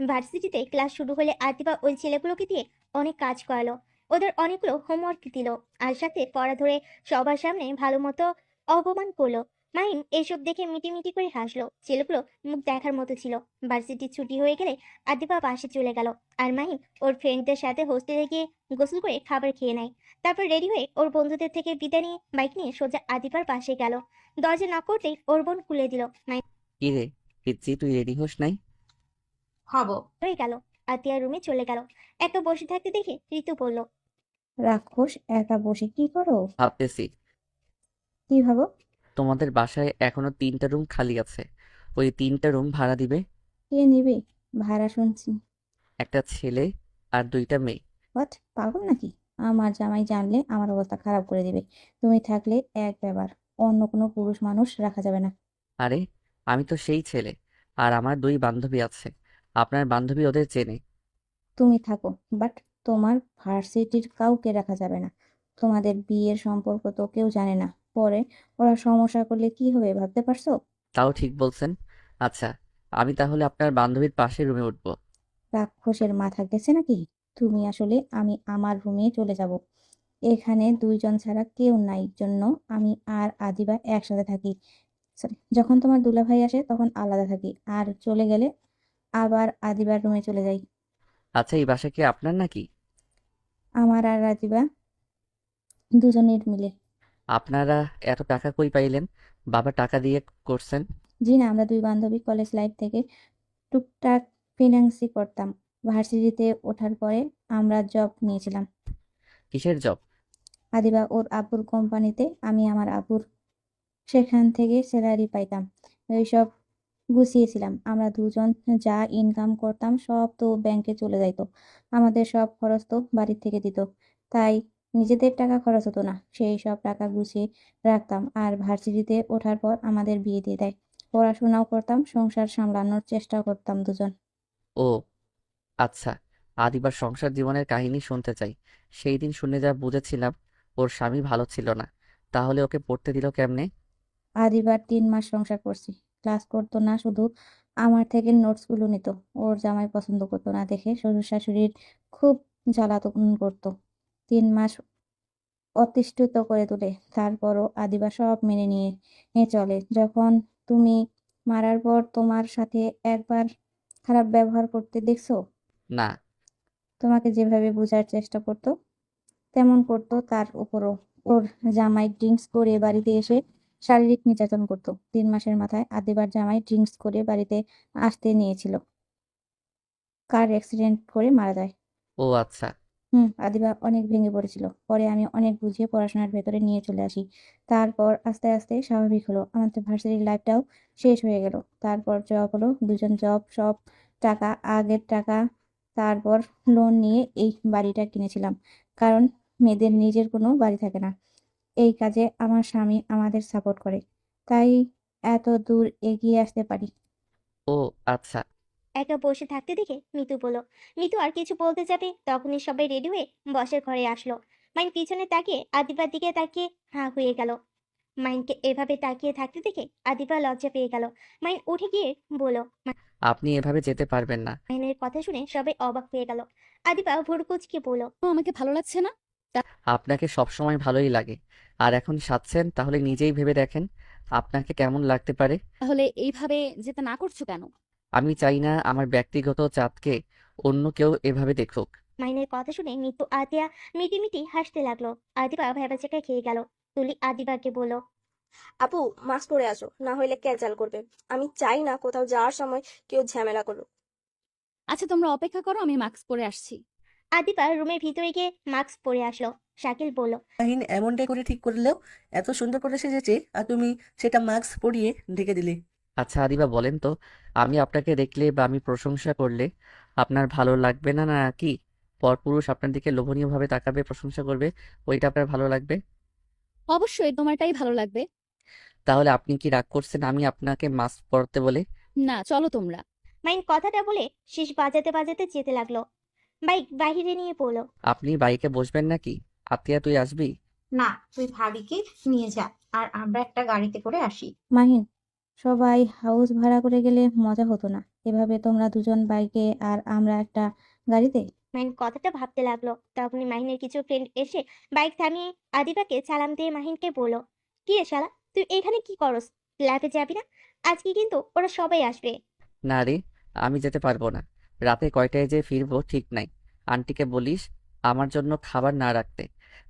ভার্সিটিতে ক্লাস শুরু হলে আদিবা ওই ছেলেগুলোকে দিয়ে অনেক কাজ করালো। ওদের অনেকগুলো হোমওয়ার্ক দিল, আর সাথে পড়া ধরে সবার সামনে ভালো মতো অপমান করলো। মাহিম এইসব দেখে মিটিমিটি করে হাসলো। ছেলেগুলো মুখ দেখার মতো ছিল। ভার্সিটি ছুটি হয়ে গেলে আদিবা পাশে চলে গেল, আর মাহিম ওর ফ্রেন্ডদের সাথে হোস্টেলে গিয়ে গোসল করে খাবার খেয়ে নেয়। তারপর রেডি হয়ে ওর বন্ধুদের থেকে বিদায় নিয়ে বাইক নিয়ে সোজা আদিবার পাশে গেল। দরজা নক করতেই ওর বোন খুলে দিল। মাহিম কি রে পিচ্ছি, তুই রেডি হোস নাই? হব। হয়ে গেল। আতিয়া রুমে চলে গেল। একা বসে থাকতে দেখে ঋতু বলল, রাক্ষস, একা বসে কি করো? ভাবতেছি কি ভাবো? তোমাদের বাসায় এখনো 3টা রুম খালি আছে, ওই 3টা রুম ভাড়া দিবে কে নিবে ভাড়া? শুনছি একটা ছেলে আর 2টা মেয়ে। হোয়াট, পাগল নাকি? আমার জামাই জানলে আমার অবস্থা খারাপ করে দিবে। তুমি থাকলে এক ব্যাপার, অন্য কোনো পুরুষ মানুষ রাখা যাবে না। আরে আমি তো সেই ছেলে, আর আমার 2 বান্ধবী আছে, আপনার বান্ধবী ওদের চেনে। তুমি থাকো, বাট তোমার ভার্সিটির কাউকে রাখা যাবে না। তোমাদের বিয়ের সম্পর্ক তো কেউ জানে না, পরে ওরা সমস্যা করলে কি হবে ভাবতে পারছো? তাও ঠিক বলছেন। আচ্ছা, আমি তাহলে আপনার বান্ধবীর পাশে রুমে উঠবো। রাক্ষসের মাথা গেছে নাকি? তুমি আসলে, আমি আমার রুমে চলে যাব। এখানে দুইজন ছাড়া কেউ নাই জন্য আমি আর আদিবা একসাথে থাকি। সরি, যখন তোমার দুলাভাই আসে তখন আলাদা থাকি, আর চলে গেলে আবার আদিবার রুমে চলে যাই। আচ্ছা, এই বাসা কি আপনার নাকি? আমার আর আদিবা দুজনের মিলে। আপনারা এত টাকা কই পাইলেন? বাবা টাকা দিয়ে করছেন? জি না, আমরা দুই বান্ধবী কলেজ লাইফ থেকে টুকটাক ফিন্যান্সই করতাম। ভার্সিটিতে ওঠার পরে আমরা জব নিয়েছিলাম। কিসের জব? আদিবা ওর আব্বুর কোম্পানিতে, আমি আমার আব্বুর, সেখান থেকে স্যালারি পাইতাম। এইসব গুছিয়েছিলাম। আমরা দুজন যা ইনকাম করতাম সব তো ব্যাংকে চলে যাইতো। আমাদের সব খরচ তো বাড়ির থেকে দিত, তাই নিজেদের টাকা খরচ হতো না। সেই সব টাকা গুছিয়ে রাখতাম, আর ভার্সিটিতে ওঠার পর আমাদের বিয়ে দিয়ে দেয়। পড়াশোনাও করতাম, সংসার সামলানোর চেষ্টা করতাম দুজন। ও আচ্ছা, আদিবার সংসার জীবনের কাহিনী শুনতে চাই। সেই দিন শুনে যা বুঝেছিলাম, ওর স্বামী ভালো ছিল না, তাহলে ওকে পড়তে দিল কেমনে? আদিবার 3 মাস সংসার করছি। ক্লাস করতো না, শুধু আমার থেকে নোটসগুলো নিত। ওর জামাই পছন্দ করতো না দেখে শ্বশুর শাশুড়ির খুব জ্বালাতন করতো। 3 মাস অতিষ্ঠিত করে তোলে, তারপরও আদিবা সব মেনে নিয়ে নিয়ে চলে। যখন তুমি মারার পর তোমার সাথে একবার খারাপ ব্যবহার করতে দেখছো? না। তোমাকে যেভাবে বোঝার চেষ্টা করতো তেমন করতো তার উপরও। ওর জামাই ড্রিঙ্কস করে বাড়িতে এসে শারীরিক নির্যাতন করতো। 3 মাসের মাথায় আদিবার জামাই ড্রিঙ্কস করে বাড়িতে আসতে নিয়েছিল, কার অ্যাক্সিডেন্ট করে মারা যায়। ও আচ্ছা। আদিবা অনেক ভেঙে পড়েছিল। পরে আমি অনেক বুঝিয়ে পড়াশোনার ভেতরে নিয়ে চলে আসি। তারপর আস্তে আস্তে স্বাভাবিক হলো। আমাদের ভার্সিটির লাইফটাও শেষ হয়ে গেল। তারপর জব হলো, দুজন জব, সব টাকা, আগের টাকা, তারপর লোন নিয়ে এই বাড়িটা কিনেছিলাম। কারণ মেয়েদের নিজের কোনো বাড়ি থাকে না। এই কাজে আমার স্বামী আমাদের সাপোর্ট করে, তাই এত দূর এগিয়ে আসতে পারি। ও আচ্ছা। একা বসে থাকতে দেখে মিতু বলল। মিতু আর কিছু বলতে যাবে, তখনই সবাই রেডি হয়ে বসের ঘরে আসলো। মাইন পিছনে তাকিয়ে আদিবার দিকে তাকিয়ে হাঁ হয়ে গেল। মাইনকে এভাবে তাকিয়ে থাকতে দেখে আদিবা লজ্জা পেয়ে গেল। মাইন উঠে গিয়ে বলল। আপনি এভাবে যেতে পারবেন না। মাইনের কথা শুনে সবাই অবাক হয়ে গেল। আদিবা ভুরুকুচকে বলল, আমাকে ভালো লাগছে না? আপনাকে সবসময় ভালোই লাগে, আর এখন সাচ্ছেন, তাহলে নিজেই ভেবে দেখেন আপনাকে কেমন লাগতে পারে। তাহলে এইভাবে যেতে না করছো কেন? আমি চাই না আমার ব্যক্তিগত চাঁদকে অন্য কেউ এভাবে দেখুক। মাইনের কথা শুনে মিতু আতিয়া মিটিমিটি হাসতে লাগলো। আদিবা ভেবাচাকা খেয়ে গেল। তুলি আদিবাকে বলল, আপু, মাস্ক পরে আসো, না হইলে ক্যাচাল করবে। আমি চাই না কোথাও যাওয়ার সময় কেউ ঝামেলা করুক। আচ্ছা, তোমরা অপেক্ষা করো, আমি মাস্ক পরে আসছি। আদিবা রুমের ভিতরে গিয়ে মাস্ক পরে আসলো। শাকিল বলল, কাহিনী এমনটাই করে ঠিক করলেও এত সুন্দর করে সেজেছে, আর তুমি সেটা মাস্ক পরিয়ে ঢেকে দিলে। আচ্ছা আদিবা, বলেন তো, আমি আপনাকে দেখলে বা আমি প্রশংসা করলে আপনার ভালো লাগবে না, নাকি পরপুরুষ আপনার দিকে লোভনীয়ভাবে তাকাবে, প্রশংসা করবে, ওইটা আপনার ভালো লাগবে? অবশ্যই তোমারটাই ভালো লাগবে। তাহলে আপনি কি রাগ করছেন আমি আপনাকে মাস্ক পরতে বলে? না, চলো তোমরা। মাইন কথাটা বলে শীষ বাজাতে বাজাতে যেতে লাগলো। বাইক বাহিরে নিয়ে পড়লো। আপনি বাইকে বসবেন নাকি? আতিয়া, তুই আসবি? না, তুই ভাবিকে নিয়ে যা, আর আমরা একটা গাড়িতে করে আসি। মাহিন, সবাই হাউস ভাড়া করে গেলে মজা হতো না? এভাবে তোমরা দুজন বাইকে আর আমরা একটা গাড়িতে। মাহিন কথাটা ভাবতে লাগলো। তখনই মাহিনের কিছু ফ্রেন্ড এসে বাইক থামিয়ে আদিবাকে সালাম দিয়ে মাহিনকে বলল, কি রে শালা, তুই এখানে কি করস? ক্লাবে যাবি না? আজকে কিন্তু ওরা সবাই আসবে। না রে, আমি যেতে পারবো না। রাতে কয়টায় যে ফিরবো ঠিক নাই। আন্টিকে বলিস আমার জন্য খাবার না রাখতে।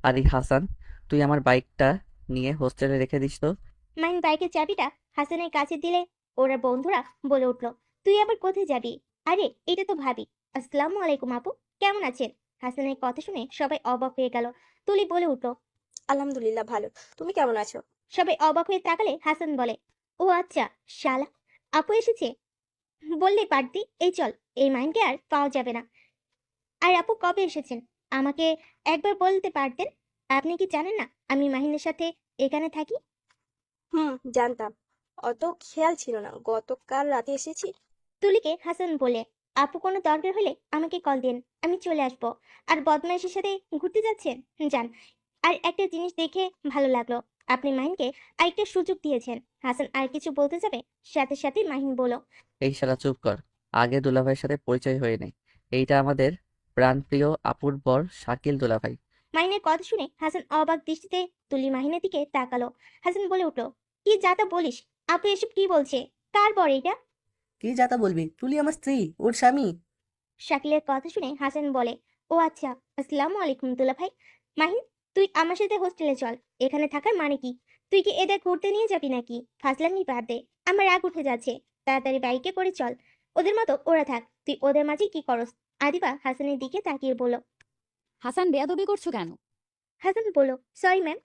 আর এই হাসান, তুই আমার বাইকটা নিয়ে হোস্টেলে রেখে দিস তো। মাহিন বাইকের চাবিটা হাসানের কাছে দিলে ওরা বন্ধুরা বলে উঠলো, তুই আবার কোথায় যাবি? আরে এটা তো ভাবি। আসসালামু আলাইকুম আপু, কেমন আছেন? হাসানের কথা শুনে সবাই অবাক হয়ে গেল। তুলি বলে উঠলো, আলহামদুলিল্লাহ ভালো। তুমি কেমন আছো? সবাই অবাক হয়ে তাকালে হাসান বলে, ও আচ্ছা, শালা আপু এসেছে বললেই পারতি। এই চল, এই মাইন্ডকে আর পাওয়া যাবে না। আর আপু কবে এসেছেন আমাকে একবার বলতে পারতেন? আপনি কি জানেন না আমি মাহিনের সাথে এখানে থাকি? জানতাম, অত খেয়াল ছিল না। গতকাল রাতে এসেছি। তুলিকে হাসান বলে, আপু কোনো দরকার হলে আমাকে কল দিন, আমি চলে আসবো। আর বদমাইশের সাথে ঘুরতে যাচ্ছেন, যান। আর একটা জিনিস দেখে ভালো লাগলো, আপনি মাহিনকে আরেকটা সুযোগ দিয়েছেন। হাসান আর কিছু বলতে যাবে, সাথে সাথে মাহিন বলল, এই শালা চুপ কর। আগে দুলাভাইয়ের সাথে পরিচয় হয়ে নেই। এইটা আমাদের প্রাণপ্রিয় আপুর বর শাকিল দুলাভাই। মাহিনের কথা শুনে হাসান অবাক দৃষ্টিতে তুলি মাহিনের দিকে তাকালো। হাসান বলে উঠলো, কি যাতা বলিস? আপু এসব কি বলছে? কার বর এটা? কি যাতা বলবি? তুলি আমার স্ত্রী, ওর স্বামী। শাকিলের কথা শুনে হাসান বলে, ও আচ্ছা, আসসালামু আলাইকুম দুলা ভাই। মাহিন, তুই আমার সাথে হোস্টেলে চল। এখানে থাকার মানে কি? তুই কি এদের ঘুরতে নিয়ে যাবি নাকি? ফাজলামি বাদ দে, আমার রাগ উঠে যাচ্ছে। তাড়াতাড়ি বাইকে করে চল। ওদের মতো ওরা থাক, তুই ওদের মাঝে কি করস? আদিবা হাসানের দিকে তাকিয়ে বলল। হাসান বেয়াদবি করছো কেন? হাসান বলল, সরি ম্যাম।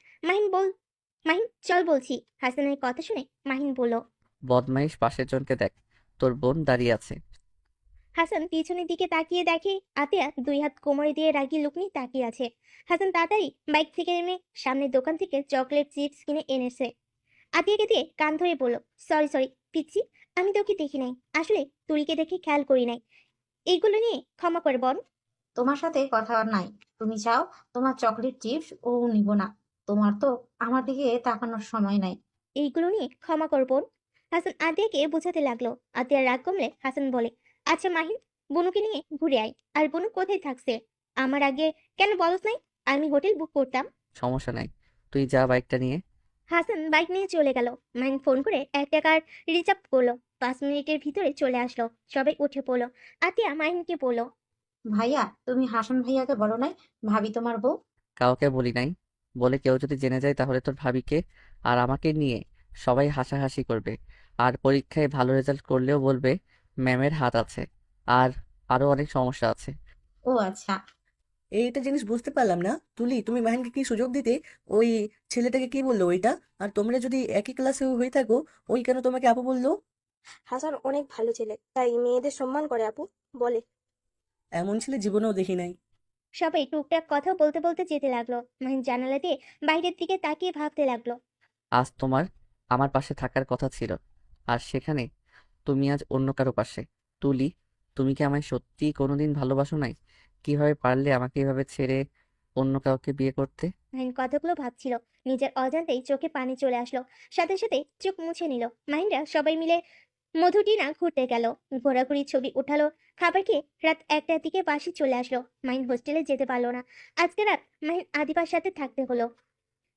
মাহিন চল বলছি। হাসানের কথা শুনে মাহিন বলল। বদমাইশ, পাশের জনকে দেখ, তোর বোন দাঁড়িয়ে আছে। হাসান পিছনের দিকে তাকিয়ে দেখে আতিয়া দুই হাত কোমরে দিয়ে রাগি লুক নিয়ে তাকিয়ে আছে। হাসান তাড়াতাড়ি বাইক থেকে নেমে সামনের দোকান থেকে চকলেট চিপস কিনে এনেছে। আতিয়াকে দিয়ে কান ধরে বলল, সরি সরি পিচ্ছি, আমি তোকে দেখি নাই, আসলে তুলিকে দেখে খেয়াল করি নাই। এইগুলো নিয়ে ক্ষমা করে বল। তোমার সাথে কথা আর নাই। তুমি চাও তোমার চকলেট চিপস ও নিব না। তোমার তো আমার দিকে তাকানোর সময় নাই। এইগুলো নিয়ে ক্ষমা কর বোন। হাসান আতিয়াকে বোঝাতে লাগলো। আতিয়ার রাগ কমলে হাসান বলে, আচ্ছা মাহিন, বনুকে নিয়ে ঘুরে আয়। আর বনু কোথায় থাকছে আমার আগে কেন বলস নাই? আমি হোটেল বুক করতাম। সমস্যা নাই, তুই যা বাইকটা নিয়ে। হাসান বাইক নিয়ে চলে গেল। মাহিন ফোন করে একটা কার রিজার্ভ করলো। 5 মিনিটের ভিতরে চলে আসলো। সবাই উঠে পড়লো। আতিয়া মাহিনকে বলল, ভাইয়া, তুমি হাসান ভাইয়াকে বলো নাই ভাবি তোমার বউ? কাউকে বলি নাই। বলে কেউ যদি জেনে যায় তাহলে তোর ভাবিকে আর আমাকে নিয়ে সবাই হাসাহাসি করবে। আর পরীক্ষায় ভালো রেজাল্ট করলেও বলবে ম্যামের হাত আছে। আর আরো অনেক সমস্যা আছে। ও আচ্ছা। এইটা জিনিস বুঝতে পারলাম না তুলি, তুমি মাহিনকে কি সুযোগ দিতে? ওই ছেলেটাকে কি বললো ওইটা? আর তোমরা যদি একই ক্লাসে হয়ে থাকো, ওই কেন তোমাকে আপু বললো? হাসান অনেক ভালো ছেলে, তাই মেয়েদের সম্মান করে আপু বলে। এমন ছেলে জীবনেও দেখি নাই। সবাই টুকটাক কথা বলতে বলতে যেতে লাগলো। মাহিন জানালা দিয়ে বাইরের দিকে তাকিয়ে ভাবতে লাগলো। আজ তোমার আমার পাশে থাকার কথা ছিল, আর সেখানে তুমি আজ অন্য কারো পাশে। তুলি, তুমি কি আমায় সত্যিই কোনোদিন ভালোবাসো নাই? কিভাবে পারলে আমাকে এভাবে ছেড়ে অন্য কাউকে বিয়ে করতে? মাহিন কথাগুলো ভাবছিল। নিজের অজান্তেই চোখে পানি চলে আসলো। সাথে সাথে চোখ মুছে নিল। মাহিনরা সবাই মিলে মধুটিনা ঘুরতে গেল। ঘোরাঘুরি ছবি উঠালো। খাবার খেয়ে রাত 1টার দিকে বাসে চলে আসলো। মাহিন হোস্টেলে যেতে পারলো না। আজকে রাত মাহিন আদিবার সাথে থাকতে হলো।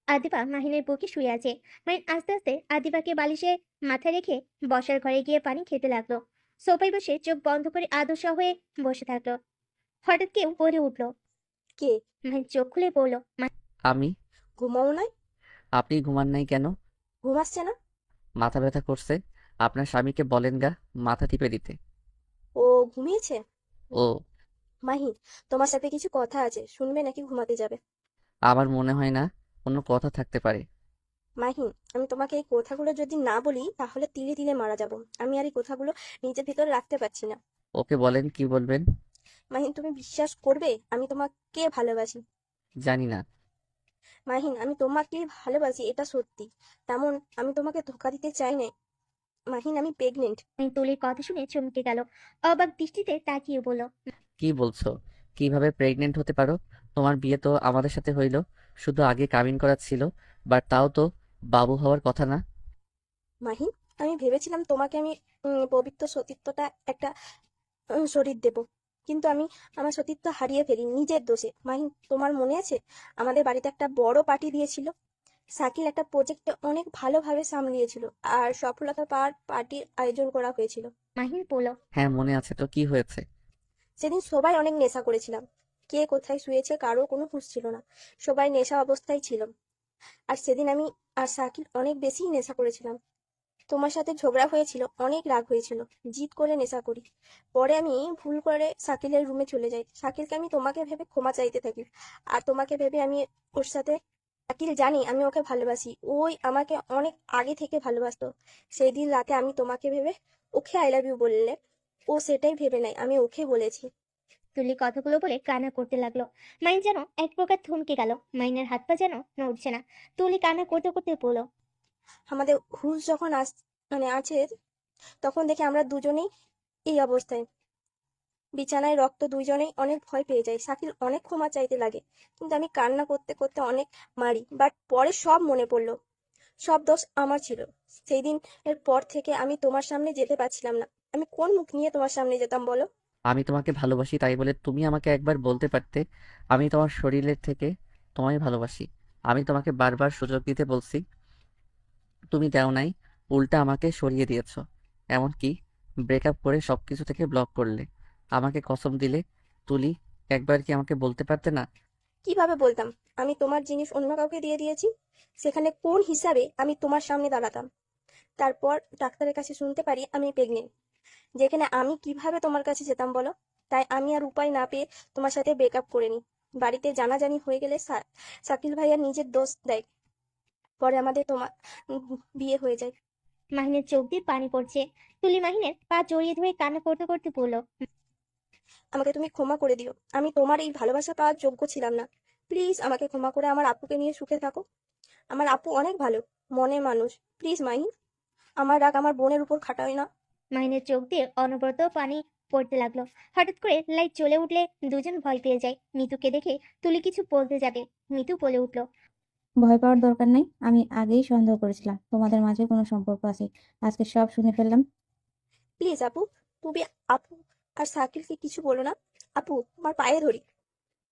আদিবা মাহিনের বুকে শুয়ে আছে। মাহিন আস্তে আস্তে আদিবাকে বালিশে মাথা রেখে বসার ঘরে গিয়ে পানি খেতে লাগলো। সোফায় বসে চোখ বন্ধ করে আদর্শ হয়ে বসে থাকলো। হঠাৎ কেউ বলে উঠলো। কে? মাহিন চোখ খুলে বলল, আমি। ঘুমাও নাই? আপনি ঘুমান নাই কেন? ঘুম আসছে না? মাথা ব্যথা করছে। আপনার স্বামীকে বলেন গা মাথা টিপে দিতে। ও ঘুমিয়েছে? ও, মাহিন, তোমার সাথে কিছু কথা আছে, শুনবে নাকি ঘুমাতে যাবে? আমার মনে হয় না কোনো কথা থাকতে পারে। মাহিন, আমি তোমাকে এই কথাগুলো যদি না বলি তাহলে তিলে তিলে মারা যাব। আমি আর এই কথাগুলো নিজের ভিতরে রাখতে পারছি না। ওকে বলেন, কি বলবেন? মাহিন, তুমি বিশ্বাস করবে আমি তোমাকে ভালোবাসি। জানি না। মাহিন, আমি তোমাকে ভালোবাসি, এটা সত্যি। তেমন আমি তোমাকে ধোকা দিতে চাই না। মাহিন, আমি প্রেগনেন্ট। তুলির কথা শুনে চমকে গেল। অবাক দৃষ্টিতে তাকিয়ে বলল, কি বলছো? কিভাবে প্রেগনেন্ট হতে পারো? তোমার বিয়ে তো আমাদের সাথে হইলো, শুধু আগে কাবিন করা ছিল। বাট তাও তো বাবু হওয়ার কথা না। মাহিন, আমি ভেবেছিলাম তোমাকে আমি পবিত্র সতীত্বটা একটা শরীর দেব, কিন্তু আমি আমার সতীত্ব হারিয়ে ফেলি নিজের দোষে। মাহিন, তোমার মনে আছে আমাদের বাড়িতে একটা বড় পার্টি দিয়েছিল? শাকিল একটা প্রজেক্টে অনেক ভালোভাবে সামলিয়েছিল আর সফলতা পাওয়ার পার্টির আয়োজন করা হয়েছিল। মাহিন বলল, হ্যাঁ মনে আছে তো, কি হয়েছে? সেদিন সবাই অনেক নেশা করেছিলাম। কে কোথায় শুয়েছে কারো কোনো হুঁশ ছিল না, সবাই নেশা অবস্থায় ছিল। আর সেদিন আমি আর শাকিল অনেক বেশি নেশা করেছিলাম। তোমার সাথে ঝগড়া হয়েছিল, অনেক রাগ হয়েছিল, জিদ করে নেশা করি। পরে আমি ভুল করে শাকিলের রুমে চলে যাই। শাকিলকে আমি তোমাকে ভেবে ক্ষমা চাইতে থাকি, আর তোমাকে ভেবে আমি ওর সাথে, শাকিল জানি আমি ওকে ভালোবাসি, ওই আমাকে অনেক আগে থেকে ভালোবাসতো। সেই দিন রাতে আমি তোমাকে ভেবে ওকে আই লাভ ইউ বললে ও সেটাই ভেবে নেয় আমি ওকে বলেছি। তুলি কথাগুলো বলে কান্না করতে লাগলো। মাইন যেন এক প্রকার থমকে গেল। মাইনের হাত পা যেন নড়ছে না। তুলি কান্না করতে করতে বলল, আমাদের হুশ যখন আছে, তখন দেখি আমরা দুজনেই এই অবস্থায়, বিছানায় রক্ত, দুইজনেই অনেক ভয় পেয়ে যাই। শাকিল অনেক ক্ষমা চাইতে লাগে, কিন্তু আমি কান্না করতে করতে অনেক মারি। বাট পরে সব মনে পড়লো, সব দোষ আমার ছিল। সেই দিনের পর থেকে আমি তোমার সামনে যেতে পারছিলাম না। আমি কোন মুখ নিয়ে তোমার সামনে যেতাম বলো? আমি তোমাকে ভালোবাসি তাই বলে তুমি আমাকে একবার বলতে পারতে আমি তোমার শরীরের থেকে তোমায় ভালোবাসি। আমি তোমাকে বারবার সুযোগ দিতে বলছি, তুমি দাও নাই, উল্টা আমাকে সরিয়ে দিয়েছো। এমনকি ব্রেকআপ করে সবকিছু থেকে ব্লক করলে, আমাকে কসম দিলে। তুলি, একবার কি আমাকে বলতে পারতে না? কিভাবে বলতাম? আমি তোমার জিনিস অন্য কাউকে দিয়ে দিয়েছি, সেখানে কোন হিসাবে আমি তোমার সামনে দাঁড়াতাম? তারপর ডাক্তারের কাছে শুনতে পারি আমি প্রেগনেন্ট, যেখানে আমি কিভাবে তোমার কাছে যেতাম বলো? তাই আমি আর উপায় না পেয়ে তোমার সাথে ব্রেকআপ করে নিই। বাড়িতে জানাজানি হয়ে গেলে শাকিল ভাইয়া নিজের দোষ দেয়। পরে আমাদের বিয়ে হয়ে যায়। মাহিনের চোখ দিয়ে পানি পড়ছে। তুলি মাহিনের পা জড়িয়ে ধরে কান্না করতে করতে বলল, আমাকে তুমি ক্ষমা করে দিও, আমি তোমার এই ভালোবাসা পাওয়ার যোগ্য ছিলাম না। প্লিজ আমাকে ক্ষমা করে আমার আপুকে নিয়ে সুখে থাকো। আমার আপু অনেক ভালো মনের মানুষ। প্লিজ মাহিন, আমার রাগ আমার বোনের উপর খাটাই না। মাহিনের চোখ দিয়ে অনবরত পানি পড়তে লাগলো। হঠাৎ করে লাইট জ্বলে উঠলে দুজন ভয় পেয়ে যায়। মিতুকে দেখে তুলি কিছু বলতে যাবে, মিতু বলে উঠল, ভয় পাওয়ার দরকার নেই, আমি আগেই সন্দেহ করেছিলাম তোমাদের মাঝে কোনো সম্পর্ক আছে। আজকে সব শুনে ফেললাম। প্লিজ আপু, তুমি আপু আর শাকিলকে কিছু বলো না। আপু, তোমার পায়ে ধরি।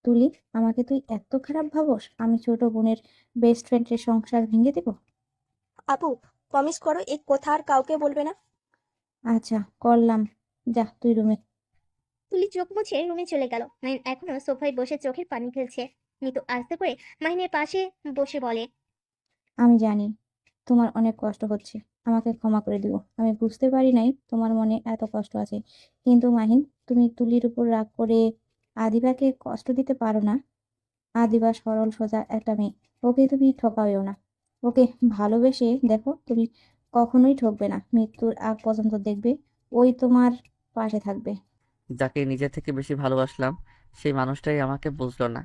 তুলি, আমাকে তুই এত খারাপ ভাবস? আমি ছোট বোনের বেস্ট ফ্রেন্ডের সংসার ভেঙে দেব? আপু, প্রমিস করো এই কথা আর কাউকে বলবে না। আচ্ছা, করলাম। যা তুই রুমে। তুলি চোখ মুছে রুমে চলে গেল। মাহিন এখনো সোফায় বসে চোখের পানি ফেলছে। মিতু আস্তে করে মাহিনের পাশে বসে বলে, আমি জানি তোমার অনেক কষ্ট হচ্ছে, আমাকে ক্ষমা করে দিও। আমি বুঝতে পারি নাই তোমার মনে এত কষ্ট আছে। কিন্তু মাহিন, তুমি তুলির উপর রাগ করে আদিবাকে কষ্ট দিতে পারো না। আদিবা সরল সোজা একটা মেয়ে, ওকে তুমি ঠকাওও না। ওকে ভালোবেসে দেখো, তুমি কখনোই ঠকবে না। মৃত্যুর আগ পর্যন্ত দেখবে ওই তোমার পাশে থাকবে। যাকে নিজের থেকে বেশি ভালোবাসলাম, সেই মানুষটাই আমাকে বুঝলো না।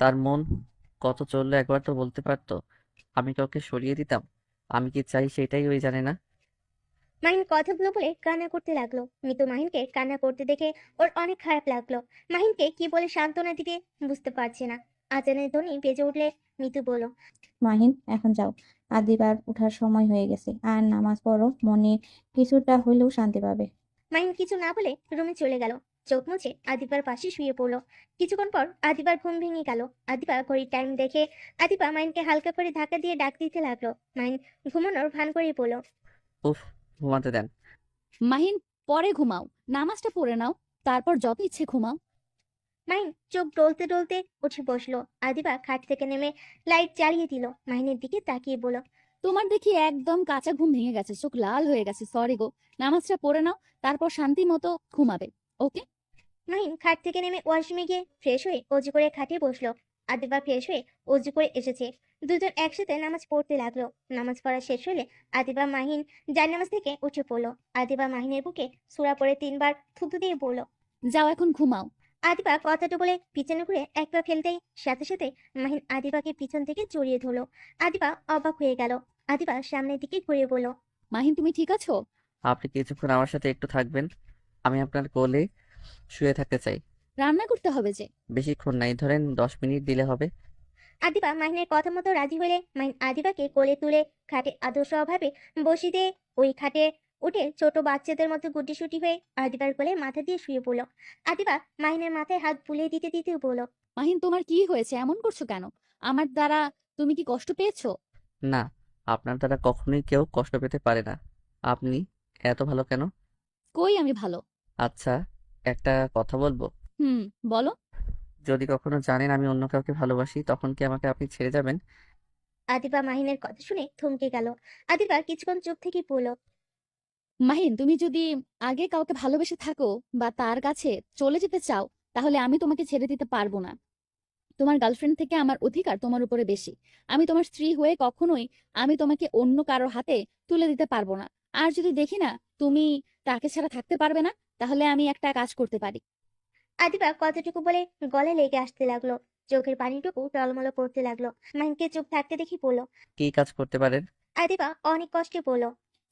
তার মন কত চললো একবার তো বলতে পারতো। আমি কাউকে সরিয়ে দিতাম? আমি কি চাই সেটাই ওই জানে না। মাহিন কথাগুলো বলে কান্না করতে লাগলো। মিতু মাহিনকে কান্না করতে দেখে ওর অনেক খারাপ লাগলো। মাহিনকে কি বলে সান্ত্বনা দিবে বুঝতে পারছে না। আজানের ধ্বনি বেজে উঠলে মিতু বলল, মাহিন, এখন যাও, আদিবার ওঠার সময় হয়ে গেছে। আর নামাজ পড়ো, মনে কিছুটা হলেও শান্তি পাবে। মাহিন কিছু না বলে রুমে চলে গেল। চোখ মুছে আদিবার পাশে শুয়ে পড়লো। কিছুক্ষণ পর আদিবার ঘুম ভেঙে গেল। আদিবা ঘড়ির টাইম দেখে আদিবা মাহিনকে হালকা করে ধাক্কা দিয়ে ডাক দিতে লাগলো। মাহিন ঘুমানোর ভান করে বলল, উফ, ঘুমাতে দেন। মাহিন, পরে ঘুমাও, নামাজটা পড়ে নাও, তারপর যত ইচ্ছে ঘুমাও। মাহিন চোখ ডলতে ডলতে উঠে বসলো। আদিবা খাট থেকে নেমে লাইট জ্বালিয়ে দিল। মাহিনের দিকে তাকিয়ে বলল, তোমার দেখি একদম কাঁচা ঘুম ভেঙে গেছে, চোখ লাল হয়ে গেছে। সরি গো, নামাজটা পড়ে নাও, তারপর শান্তি মতো ঘুমাবে। ওকে? মাহিন খাট থেকে নেমে ওয়াশরুমে গিয়ে ফ্রেশ হয়ে অজু করে খাটে বসলো। আদিবা ফ্রেশ হয়ে অজু করে এসেছে। দুজন একসাথে নামাজ পড়তে লাগলো। নামাজ পড়া শেষ হলে আদিবা মাহিন জায়নামাজ থেকে উঠে পড়লো। আদিবা মাহিনের বুকে সূরা পড়ে 3 বার থুতু দিয়ে বলল, যাও এখন ঘুমাও। আদিবা কথাটা বলে পিছনে ঘুরে এক পা ফেলতেই সাথে সাথে মাহিন আদিবাকে পিছন থেকে জড়িয়ে ধরলো। আদিবা অবাক হয়ে গেল। আদিবা সামনের দিকে ঘুরে বলল, মাহিন, তুমি ঠিক আছো? আপনি কিছুক্ষণ আমার সাথে একটু থাকবেন? আমি আপনার কোলে শুয়ে থাকতে চাই। রান্না করতে হবে যে। বেশিক্ষণ নাই, ধরেন 10 মিনিট দিলে হবে। আদিবা মাহিনের কথা মতো রাজি হলে মাহিন আদিবাকে কোলে তুলে খাটে আদর্শভাবে বসিয়ে দিয়ে ওই খাটে উঠে ছোট বাচ্চাদের মতো গুটিসুটি হয়ে আদিবার কোলে মাথা দিয়ে শুয়ে পড়লো। আদিবা মাহিনের মাথায় হাত বুলিয়ে দিতে দিতে বলল, মাহিন, তোমার কি হয়েছে? এমন করছো কেন? আমার দ্বারা তুমি কি কষ্ট পেয়েছো? না, আপনার দ্বারা কখনোই কেউ কষ্ট পেতে পারে না। আপনি এত ভালো কেন? কই আমি ভালো? আচ্ছা, একটা কথা বলবো? হুম, বলো। যদি কখনো জানেন আমি অন্য কাউকে ভালোবাসি, তখন কি আমাকে আপনি ছেড়ে যাবেন? আদিবা মাহিনের কথা শুনে থমকে গেল। আদিবা কিছুক্ষণ চুপ থেকে বলল, মাহিন, তুমি যদি আগে কাউকে ভালোবেসে থাকো বা তার কাছে চলে যেতে চাও, তাহলে আমি তোমাকে ছেড়ে দিতে পারবো না। তোমার গার্লফ্রেন্ড থেকে আমার অধিকার তোমার উপরে বেশি। আমি তোমার স্ত্রী হয়ে কখনোই আমি তোমাকে অন্য কারো হাতে তুলে দিতে পারবো না। আর যদি দেখি না তুমি তাকে ছাড়া থাকতে পারবে না, তাহলে আমি একটা কাজ করতে পারি। আদিবা কতটুকু বলে গলায় লেগে আসতে লাগলো। চোখের পানিটুকু টলমলো করতে লাগলো। মাহিনকে চুপ থাকতে দেখি বলল, কি কাজ করতে পারেন? আদিবা অনেক কষ্টে বলল,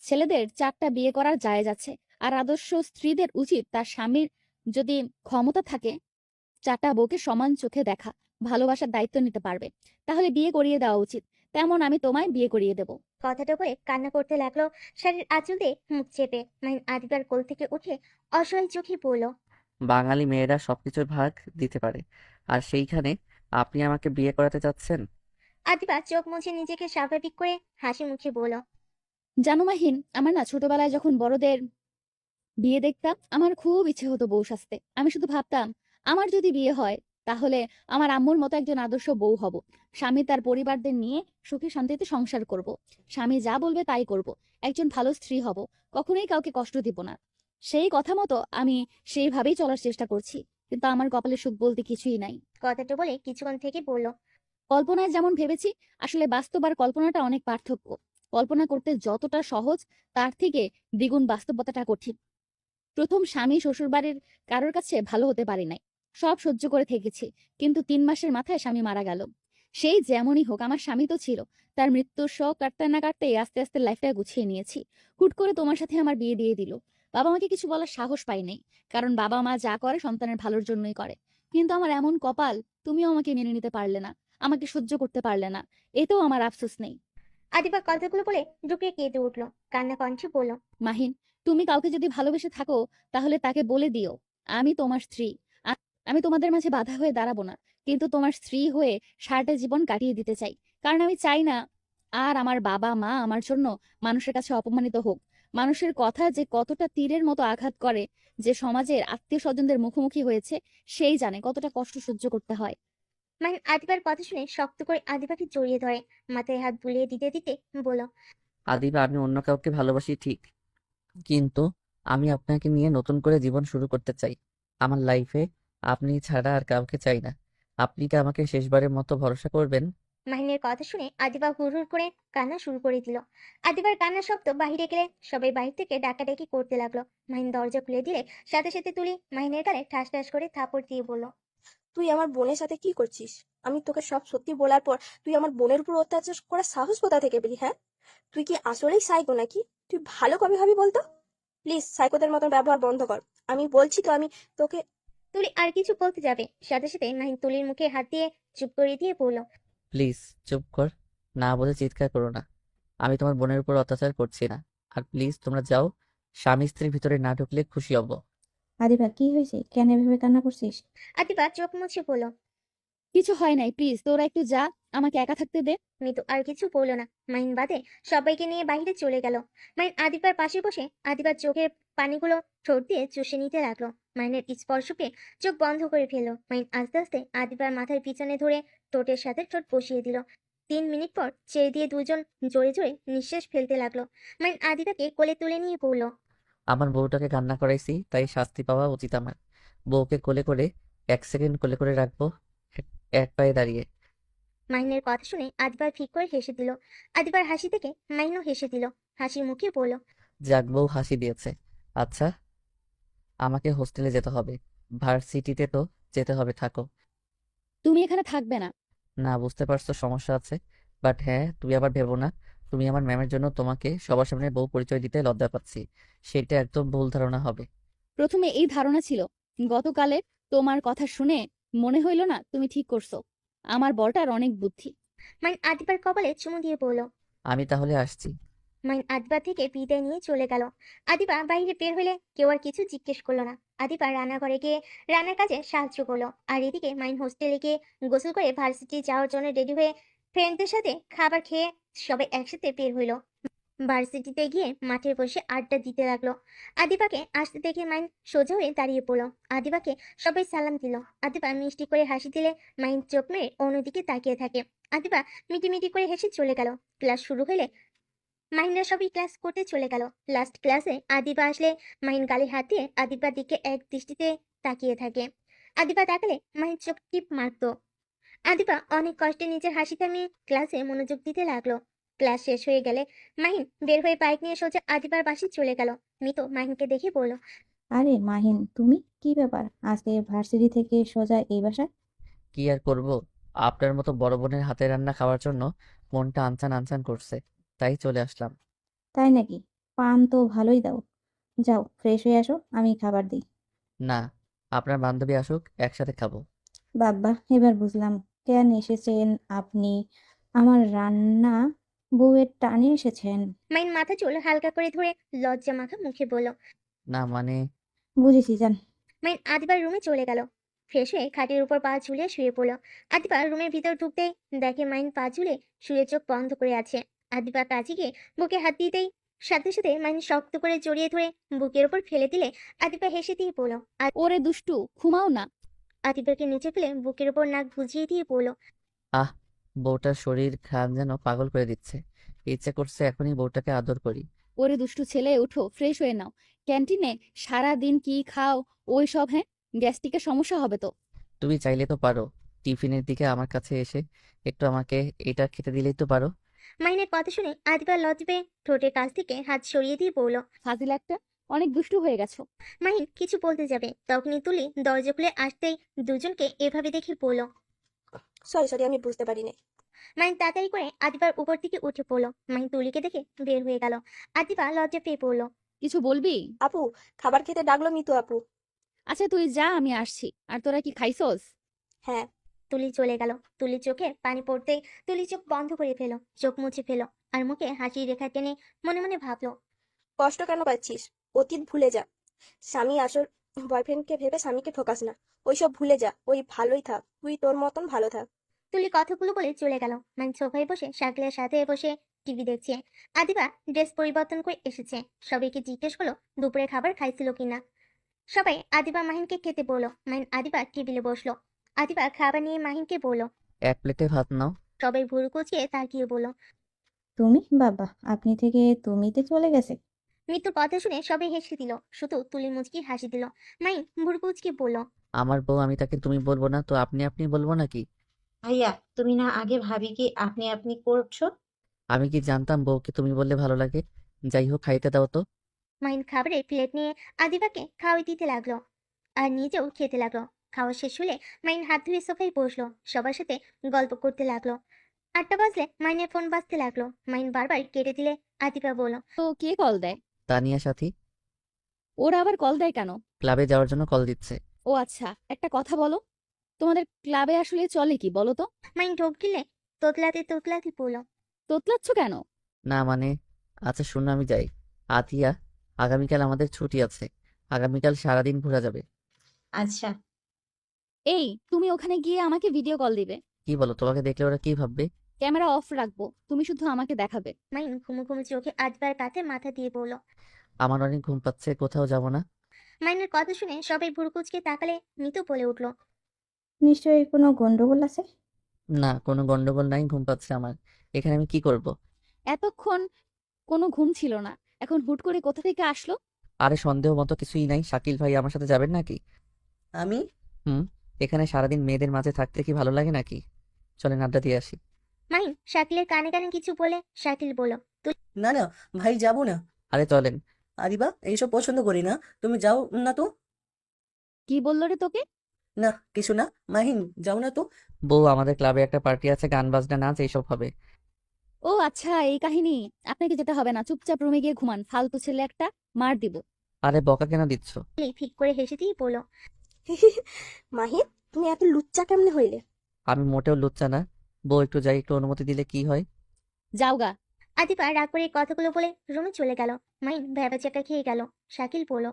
ছেলেদের 4টা বিয়ে করার জায়েজ আছে। আর আদর্শ স্ত্রীদের উচিত তার স্বামীর যদি ক্ষমতা থাকে 4টা বউকে সমান চোখে দেখা, ভালোবাসার দায়িত্ব নিতে পারবে, তাহলে বিয়ে করিয়ে দেওয়া উচিত। তেমন আমি তোমায় বিয়ে করিয়ে দেব। কথাটা বলে কান্না করতে লাগলো। শাড়ির আঁচল দিয়ে মুখ চেপে মাহিন আদিবার কোল থেকে উঠে অসহায় চোখে বলল, বাঙালি মেয়েরা সবকিছুর ভাগ দিতে পারে, আর সেইখানে আপনি আমাকে বিয়ে করাতে চাচ্ছেন? আদিবা চোখ মুছে নিজেকে স্বাভাবিক করে হাসি মুখে বলল, জানো মাহিন, আমার না ছোটবেলায় যখন বড়দের বিয়ে দেখতাম, আমার খুব ইচ্ছে হতো বউ সাজতে। আমি শুধু ভাবতাম, আমার যদি বিয়ে হয় তাহলে আমার আম্মুর মতো একজন আদর্শ বউ হব। স্বামী তার পরিবারদের নিয়ে সুখে শান্তিতে সংসার করব। স্বামী যা বলবে তাই করব। একজন ভালো স্ত্রী হব। কখনোই কাউকে কষ্ট দিব না। সেই কথা মতো আমি সেইভাবেই চলার চেষ্টা করছি। কিন্তু আমার কপালে সুখ বলতে কিছুই নাই। কথাটা বলে কিছুক্ষণ থেকে বলল, কল্পনায় যেমন ভেবেছি, আসলে বাস্তব আর কল্পনাটা অনেক পার্থক্য। কল্পনা করতে যতটা সহজ, তার থেকে দ্বিগুণ বাস্তবতাটা কঠিন। প্রথম স্বামী শ্বশুরবাড়ির কারোর কাছে ভালো হতে পারি নাই। সব সহ্য করে থেকেছি। কিন্তু 3 মাসের মাথায় স্বামী মারা গেল। সেই যেমনই হোক, আমার স্বামী তো ছিল। তার মৃত্যুর শোক কাটতে না কাটতেই আস্তে আস্তে লাইফটা গুছিয়ে নিয়েছি। হুট করে তোমার সাথে আমার বিয়ে দিয়ে দিল। বাবা মাকে কিছু বলার সাহস পাই নাই, কারণ বাবা মা যা করে সন্তানের ভালোর জন্যই করে। কিন্তু আমার এমন কপাল, তুমিও আমাকে মেনে নিতে পারলে না, আমাকে সহ্য করতে পারলে না। এতেও আমার আফসোস নেই। আদিবা কথাগুলো বলে ডুকরে কেঁদে উঠলো। কান্না কণ্ঠে বলল, মাহিন, তুমি কাউকে যদি ভালোবেসে থাকো, তাহলে তাকে বলে দিও আমি তোমার স্ত্রী। আ- আমি তোমাদের মাঝে বাধা হয়ে দাঁড়াবো না, কিন্তু তোমার স্ত্রী হয়ে সারাটা জীবন কাটিয়ে দিতে চাই। কারণ আমি চাই না আর আমার বাবা মা আমার জন্য মানুষের কাছে অপমানিত হোক। মানুষের কথা যে কতটা তীরের মতো আঘাত করে, যে সমাজের আত্মীয় স্বজনদের মুখোমুখি হয়েছে, সেই জানে কতটা কষ্ট সহ্য করতে হয়। মাহিন আদিবার কথা শুনে শক্ত করে আদিবাকে জড়িয়ে ধরে মাথায় হাত বুলিয়ে দিতে দিতে বলল, আদিবা, আমি অন্য কাউকে ভালোবাসি ঠিক, কিন্তু আমি আপনাকে নিয়ে নতুন করে জীবন শুরু করতে চাই। আমার লাইফে আপনি ছাড়া আর কাউকে চাই না। আপনি কি আমাকে শেষবারের মতো ভরসা করবেন? মাহিনের কথা শুনে আদিবা হুড় হুড় করে কান্না শুরু করে দিল। আদিবার কান্নার শব্দ বাহিরে গেলে সবাই বাহির থেকে ডাকাডাকি করতে লাগলো। মাহিন দরজা খুলে দিলে সাথে সাথে তুলি মাহিনের গালে ঠাস ঠাস করে থাপড় দিয়ে বলল, তুই আমার বোনের সাথে কি করছিস? আমি তোকে সব সত্যি বলার পর তুই আমার বোনের উপর অত্যাচার করার সাহস কোথা থেকে পেলি? হ্যাঁ, তুই কি আসলেই সাইকো নাকি? তুই ভালো কবে হবি বলতো? প্লিজ সাইকোদের মতো ব্যবহার বন্ধ কর। আমি বলছি তো, আমি তোকে। তুলি আর কিছু বলতে যাবে, সাথে সাথে মাহিন তুলির মুখে হাত দিয়ে চুপ করে দিয়ে বলল, প্লিজ চুপ কর, না বলে চিৎকার করো না। আমি তোমার বোনের উপর অত্যাচার করছি না। আর প্লিজ তোমরা যাও, স্বামী স্ত্রীর ভিতরে না ঢুকলে খুশি হব। আদিবা, কি হয়েছে? কেন এভাবে কান্না করছিস? আদিবা চোখ মুছে বলল, কিছু হয় নাই, প্লিজ তোরা একটু যা, আমাকে একা থাকতে দে। মিতু আর কিছু বলল না। মাহিন বাদে সবাইকে নিয়ে বাইরে চলে গেল। মাহিন আদিবার পাশে বসে আদিবার চোখের পানিগুলো ঠোঁট দিয়ে চুষে নিতে লাগলো। মাহিনের স্পর্শ পেয়ে চোখ বন্ধ করে ফেললো। মাহিন আস্তে আস্তে আদিবার মাথার পিছনে ধরে ঠোঁটের সাথে ঠোঁট বসিয়ে দিল। 3 মিনিট পর ছেড়ে দিয়ে দুজন জোরে জোরে নিঃশ্বাস ফেলতে লাগলো। মাহিন আদিবাকে কোলে তুলে নিয়ে বলল, আমার বউটাকে কান্না করাইছি, তাই শাস্তি পাওয়া উচিত আমার। বউকে কোলে করে 1 সেকেন্ড কোলে করে রাখবো, এক এক পায়ে দাঁড়িয়ে। মাহিনের কথা শুনে আদিবার ফিক করে হেসে দিল। আদিবার হাসি থেকে মাহিনও হেসে দিল। হাসির মুখে বলল, যাক, বউ হাসি দিয়েছে। আচ্ছা, আমাকে হোস্টেলে যেতে হবে। ভার্সিটিতে তো যেতে হবে, থাকো। তুমি এখানে থাকবে না। না, বুঝতে পারছো সমস্যা আছে। বাট হ্যাঁ, তুমি আবার ভেবো না তুমি আমার ম্যামের জন্য তোমাকে সবার সামনে বউ পরিচয় দিতে লজ্জা পাচ্ছি। সেটা একদম ভুল ধারণা হবে। প্রথমে এই ধারণা ছিল, গতকালে তোমার কথা শুনে মনে হইল না তুমি ঠিক করছো। আমার বরটার অনেক বুদ্ধি। মাহিন আদিবার কপালে চুমু দিয়ে বলল, আমি তাহলে আসছি। মাহিন আদিবা থেকে বিদায় নিয়ে চলে গেল। আদিবা বাইরে বের হলে কেউ আর কিছু জিজ্ঞেস করলো না। আদিবা রান্নাঘরে গিয়ে রান্নার কাজে সাহায্য করলো। আর এদিকে মাহিন হোস্টেলে গিয়ে গোসল করে ভার্সিটি যাওয়ার জন্য রেডি হয়ে ফ্রেন্ডদের সাথে খাবার খেয়ে সবাই একসাথে বের হইলো। ভার্সিটিতে গিয়ে মাঠে বসে আড্ডা দিতে লাগলো। আদিবাকে আসতে দেখে মাইন সোজা হয়ে দাঁড়িয়ে পড়লো। আদিবাকে সবাই সালাম দিল। আদিবা মিষ্টি করে হাসি দিলে মাইন চোখ মেরে অন্যদিকে তাকিয়ে থাকে। আদিবা মিটি করে হেসে চলে গেল। ক্লাস শুরু হলে মাহিনরা সবাই ক্লাস করতে চলে গেল। লাস্ট ক্লাসে আদিবা আসলে মাহিন গালে হাত দিয়ে আদিবার দিকে এক দৃষ্টিতে তাকিয়ে থাকে। আদিবা তাকালে মাহিন চোখ টিপ মারতো। আদিবা অনেক কষ্টে নিজের হাসি থামিয়ে ক্লাসে মনোযোগ দিতে লাগলো। ক্লাস শেষ হয়ে গেলে মাহিন বের হয়ে বাইক নিয়ে সোজা আদিবার বাসায় চলে গেল। মিতু মাহিনকে দেখে বলল, আরে মাহিন, তুমি কি ব্যাপার আজকে ভার্সিটি থেকে সোজা এই বাসায়? কি আর করব, আপনার মতো বড় বোনের হাতে রান্না খাওয়ার জন্য মনটা আনচান আনচান করছে, তাই চলে আসলাম। তাই নাকি? পান তো ভালোই দাও। যাও ফ্রেশ হয়ে আসো, আমি খাবার দিই। না, আপনার বান্ধবী আসুক, একসাথে খাবো। বাবা, এবার বুঝলাম কেন এসেছেন আপনি। আমার রান্না বউয়ের টানে এসেছেন। মাহিন মাথা চুল হালকা করে ধরে লজ্জা মাখা মুখে বলল। না মানে, বুঝেছি, যান। মাহিন আদিবার রুমে চলে গেল। ফ্রেশ হয়ে খাটের উপর পা ঝুলিয়ে শুয়ে পড়ল। আদিবা রুমের ভিতর ঢুকতেই দেখে মাহিন পা ঝুলে শুয়ে চোখ বন্ধ করে আছে। আদিবা কাছে গিয়ে বুকে হাত দিতেই সাথে সাথে মাহিন শক্ত করে জড়িয়ে ধরে বুকের উপর ফেলে দিলে আদিবা হেসে দিয়ে বলল। ওরে দুষ্টু, ঘুমাও না। আদিবাকে নিচে ফেলে বুকের উপর নাক বুঝিয়ে দিয়ে বলল, আহ, বউটার শরীর ঘ্রাণ যেন পাগল করে দিচ্ছে। ইচ্ছে করছে এখনই বউটাকে আদর করি। ওরে দুষ্টু ছেলে, উঠো, ফ্রেশ হয়ে নাও। ক্যান্টিনে সারা দিন কি খাও ওই সব? হ্যাঁ, গ্যাস্ট্রিকের সমস্যা হবে তো। তুমি চাইলে তো পারো, টিফিনের দিকে আমার কাছে এসে একটু আমাকে এটা খেতে দিলেই তো পারো। মাহিনের কথা শুনে আদিবা লজ্জা পেয়ে ঠোঁটের কাছ থেকে হাত সরিয়ে দিয়ে বলল। ফাজিল একটা, অনেক দুষ্টু হয়ে গেছো। মাহিন কিছু বলতে যাবে, তখনই তুলি দরজা খুলে আসতেই দুজনকে এভাবে দেখে বলল। সরি, আমি বুঝতে পারিনি। মাহিন তাড়াতাড়ি করে আদিবার উপর থেকে উঠে পড়লো। মাহিন তুলিকে দেখে বের হয়ে গেল। আদিবা লজ্জা পেয়ে পড়লো। কিছু বলবি? আপু, খাবার খেতে ডাকলো মিতু আপু। আচ্ছা তুই যা, আমি আসছি। আর তোরা কি খাইছস? হ্যাঁ। তুলি চলে গেল। তুলির চোখে পানি পড়তেই তুলি চোখ বন্ধ করে ফেলো, চোখ মুছে ফেলো, আর মুখে হাসির রেখা টেনে মনে মনে ভাবলো। কষ্ট কেন পাচ্ছিস? অতীত ভুলে যা। স্বামী আসল বয়ফ্রেন্ডকে ভেবে স্বামীকে ঠকাস না। ওইসব ভুলে যা, ওই ভালোই থাক, তুই তোর মতন ভালো থাক। তুলি কথাগুলো বলে চলে গেল। মাহিন সোফায় বসে শাকিলের সাথে বসে টিভি দেখছে। আদিবা ড্রেস পরিবর্তন করে এসেছে। সবাইকে জিজ্ঞেস করলো দুপুরে খাবার খাইছিল কিনা। সবাই আদিবা মাহিনকে খেতে বললো। মাহিন আদিবা টেবিলে বসলো। আদিবা খাবার নিয়ে মাহিনকে বললো। এক প্লেটে ভাত নাও। সবাই ভুরু কুচকে তাকিয়ে বললো। তুমি? বাবা, আপনি থেকে তুমিতে চলে গেছে। মৃত্যুর কথা শুনে সবাই হেসে দিল, শুধু তুলি মুচকি হাসি দিল। মাহিন ভুরু কুচকে বলল। আমার বউ, আমি তাকে তুমি বলবো না তো আপনি আপনি বলবো নাকি? ভাইয়া, তুমি না আগে ভাবিকে আপনি আপনি করছো? আমি কি জানতাম বউকে তুমি বললে ভালো লাগে? যাই হোক, খাইতে দাও তো। মাহিন খাবারের প্লেট নিয়ে আদিবাকে খাওয়াই দিতে লাগলো আর নিজেও খেতে লাগলো। খাওয়া শেষ হলে মাহিন হাত ধুয়ে সোফায় বসলো, সবার সাথে গল্প করতে লাগলো। 8টা বাজলে মাহিনের ফোন বাজতে লাগলো। মাহিন বারবার কেটে দিলে আদিবা বলল। তো কে কল দেয়? তানিয়া সাথী ওরা আবার কল দেয় কেন? ক্লাবে যাওয়ার জন্য কল দিচ্ছে। ও আচ্ছা, একটা কথা বলো, তোমাদের ক্লাবে আসলে চলে কি বলো তো? মাহিন ঢোক গিলে তোতলাতে বলল। তোতলাচ্ছ কেন? না মানে, আচ্ছা শোনো, আমি যাই। আতিয়া, আগামীকাল আমাদের ছুটি আছে। আগামীকাল সারাদিন ঘোরা যাবে। আচ্ছা। এই, তুমি ওখানে গিয়ে আমাকে ভিডিও কল দিবে। কি বলো, তোমাকে দেখলে ওরা কি ভাববে? ক্যামেরা অফ রাখবো, তুমি শুধু আমাকে দেখাবে। মাহিন ঘুমু ঘুমু চোখে আদিবার কাঁধে মাথা দিয়ে বলল। আমার অনেক ঘুম পাচ্ছে, কোথাও যাব না। মাহিনের কথা শুনে সবাই ভুরু কুচকে তাকালে মিতু বলে উঠলো। নিশ্চয়ই কোনো গন্ডগোল আছে। না, কোনো গন্ডগোল নাই, ঘুম পাচ্ছে আমার। এখানে আমি কি করব? এতক্ষণ কোনো ঘুম ছিল না, এখন হুট করে কোথা থেকে আসলো? আরে সন্দেহ মতো কিছুই নাই, শাকিল ভাই আমার সাথে যাবেন নাকি? আমি? এখানে সারাদিন মেয়েদের মাঝে থাকতে কি ভালো লাগে নাকি? চলেন আড্ডা দিয়ে আসি। মাহিন শাকিলের কানে কানে কিছু বলে শাকিল বলল। না না, ভাই যাবো না। আরে চলেন। আদিবা, এইসব পছন্দ করি না, তুমি যাও না তো। কি বললো রে তোকে? না কিছু না, মাহিন যাও না তো। বউ, আমাদের ক্লাবে একটা পার্টি আছে, গান বাজনা নাচ এইসব হবে। ও আচ্ছা, এই কাহিনী। আপনাকে যেতে হবে না, চুপচাপ রুমে গিয়ে ঘুমান, ফালতু ছেলে একটা, মার দিব। আরে বকা কেন দিচ্ছ? ফিক করে হেসে দিয়ে বলল। মাহিন, তুমি এত লুচ্চা কেমনে হইলে? আমি মোটেও লুচ্চা না। বউ, একটু যাই, একটু অনুমতি দিলে কি হয়? যাওগা। আদিবা রাগ করে কথাগুলো বলে রুমে চলে গেল। মাহিন ভেবা চাকা খেয়ে গেল। শাকিল বলল।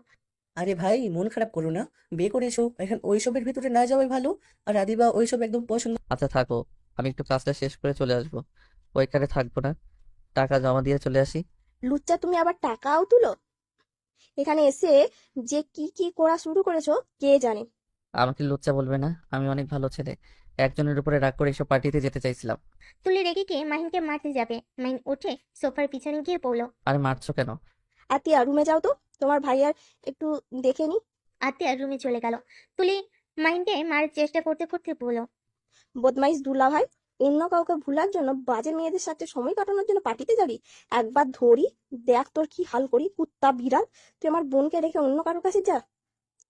আরে ভাই, মন খারাপ করো না, বিয়ে করেছো, এখন ওইসবের ভিতরে না যাওয়াই ভালো। আর আদিবা ওইসব একদম পছন্দ। আচ্ছা থাকো, আমি একটু কাজটা শেষ করে চলে আসবো। ওইখানে থাকবো না, টাকা জমা দিয়ে চলে আসি। লুচ্চা, তুমি আবার টাকাও তুলো? এখানে এসে যে কি কি করা শুরু করেছো কে জানে। আমাকে লুচ্চা বলবে না, আমি অনেক ভালো ছেলে। একজনের উপরে রাগ করে এসব পার্টিতে যেতে চাইছিলাম। তুলি রেগে গিয়ে মাহিনকে মারতে যাবে, মাহিন উঠে সোফার পিছনে গিয়ে পড়লো। আরে মারছো কেন? আতিয়া, রুমে যাও তো, তোমার ভাইয়ার একটু দেখে নি। আত্মীয় রুমে চলে গেল। তুলি মাহিনকে মারার চেষ্টা করতে করতে বলল, বদমাইশ দুলা ভাই, অন্য কাউকে ভুলার জন্য বাজে মেয়েদের সাথে সময় কাটানোর জন্য পার্টিতে যাবি? একবার ধরি, দেখ তোর কি হাল করি। কুত্তা বিড়াল, তুই আমার বোনকে রেখে অন্য কারোর কাছে যা,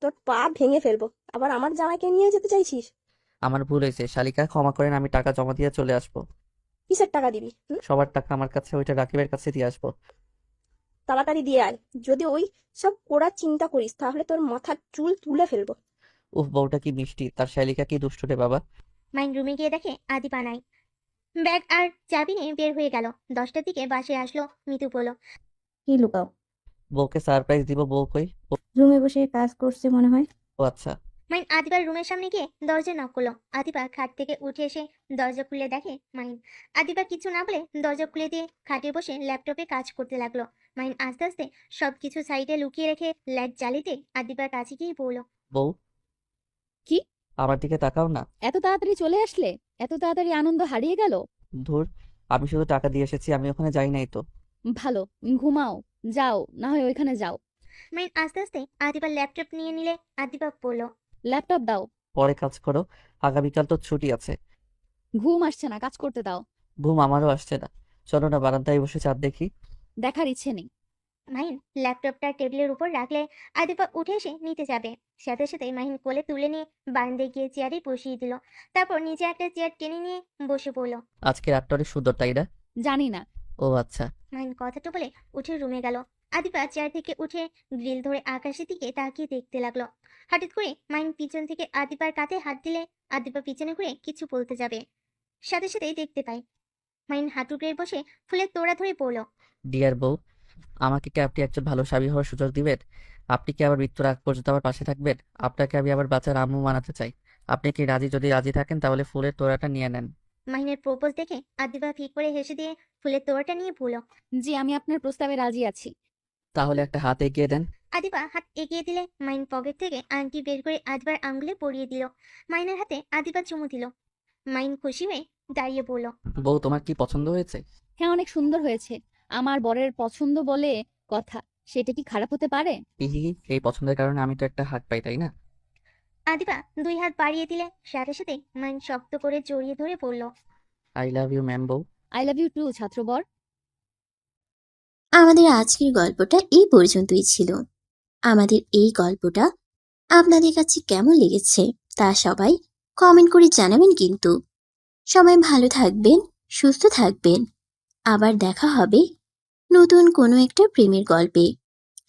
তোর পা ভেঙে ফেলবো। আবার আমার জামাইকে নিয়ে যেতে চাইছিস? আমার ভুল হয়েছে শালিকা, ক্ষমা করেন, আমি টাকা জমা দিয়ে চলে আসবো। কিসের টাকা দিবি? সবার টাকা আমার কাছে, ওইটা রাকিবের কাছে দিয়ে আসবো। তাড়াতাড়ি দিয়ে আয়। যদি ওই সব করার চিন্তা করিস তাহলে তোর মাথার চুল তুলে ফেলবো। উফ, বউটা কি মিষ্টি, তার শালিকা কি দুষ্টু রে বাবা। মাহিন রুমে গিয়ে দেখে আদিপা নাই। ব্যাগ আর চাবি নিয়ে বের হয়ে গেল। 10টার দিকে বাসায় আসলো। মিতু বলল, কি লুকাও? বউকে সারপ্রাইজ দিব। বউ কই? রুমে বসে কাজ করছে মনে হয়। ও আচ্ছা। মাহিন আদিবার রুমের সামনে গিয়ে দরজা নক করলো। আদিবা খাট থেকে উঠে এসে দরজা খুলে দেখে মাহিন। আদিবা কিছু না বলে দরজা খুলে দিয়ে খাটে বসে ল্যাপটপে কাজ করতে লাগলো। মাহিন আস্তে আস্তে সবকিছু সাইডে লুকিয়ে রেখে লাইট জ্বালিতে আদিবার কাছে গিয়ে বলল, বউ, কি? আমার দিকে তাকাও না। এত তাড়াতাড়ি চলে আসলে? এত তাড়াতাড়ি আনন্দ হারিয়ে গেল? ধুর, আমি শুধু টাকা দিয়ে এসেছি, আমি ওখানে যাই নাই তো। ভালো, ঘুমাও, যাও না হয় ওইখানে যাও। মাহিন আস্তে আস্তে আদিবার ল্যাপটপ নিয়ে নিলে আদিবা বলল, ল্যাপটপ দাও। পরে কাজ করো, আগামীকাল তো ছুটি আছে। ঘুম আসছে না, কাজ করতে দাও। ঘুম আমারও আসছে না, চলো না বারান্দায় বসে চাঁদ দেখি। দেখার ইচ্ছে নেই। মাহিন ল্যাপটপটা টেবিলের উপর রাখলে আদিবা উঠে এসে নিতে যাবে। সাথে সাথে মাহিন কোলে তুলে নিয়ে বারান্দায় গিয়ে চেয়ারে বসিয়ে দিল। তারপর নিচে একটা চেয়ার টেনে নিয়ে বসে পড়ল। আজকে রাতটা অনেক সুন্দর, তাই না? জানি না। ও আচ্ছা। মাহিন কথাটা বলে উঠে রুমে গেল। আদিবা চেয়ার থেকে উঠে গ্রিল ধরে আকাশের দিকে তাকিয়ে দেখতে লাগলো। হঠাৎ করে মাহিন পিছন থেকে আদিবার কাঁধে হাত দিলে আদিবা পিছনে ঘুরে কিছু বলতে যাবে, সাথে সাথেই দেখতে পায় মাহিন হাঁটু গেড়ে বসে ফুলের তোড়া ধরে পড়ল। ডিয়ার বউ, আমাকে কি আপনি একজন ভালো স্বামী হওয়ার সুযোগ দিবেন? আপনি কি আবার মৃত্যুর আগ পর্যন্ত আমার পাশে থাকবেন? আপনাকে আমি আবার বাচ্চার আম্মু বানাতে চাই। আপনি কি রাজি? যদি রাজি থাকেন তাহলে ফুলের তোড়াটা নিয়ে নেন। মাহিনের প্রপোজ দেখে আদিবা ফিক করে হেসে দিয়ে ফুলের তোড়াটা নিয়ে বলল, জি, আমি আপনার প্রস্তাবে রাজি আছি। তাহলে একটা হাত এগিয়ে দেন। আদিবা হাত এগিয়ে দিলে মাহিন পকেট থেকে আংটি বের করে আদিবার আঙুলে পরিয়ে দিল। মাহিনের হাতে আদিবা চুমু দিল। মাহিন খুশি হয়ে দাঁড়িয়ে বলল, বউ, তোমার কি পছন্দ হয়েছে? হ্যাঁ, অনেক সুন্দর হয়েছে। আমার বরের পছন্দ বলে কথা, সেটা কি খারাপ হতে পারে? ইহি, এই পছন্দের কারণে আমি তো একটা হাত পাই, তাই না? আদিবা 2 হাত বাড়িয়ে দিলে সাথে সাথে মাহিন শক্ত করে জড়িয়ে ধরে পড়ল। আই লাভ ইউ ম্যাম বউ। আই লাভ ইউ টু, ছাত্রবর। আমাদের আজকের গল্পটা এই পর্যন্তই ছিল। আমাদের এই গল্পটা আপনাদের কাছে কেমন লেগেছে তা সবাই কমেন্ট করে জানাবেন কিন্তু। সবাই ভালো থাকবেন, সুস্থ থাকবেন। আবার দেখা হবে নতুন কোনো একটা প্রেমের গল্পে।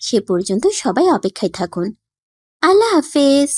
সে পর্যন্ত সবাই অপেক্ষায় থাকুন। আল্লাহ হাফেজ।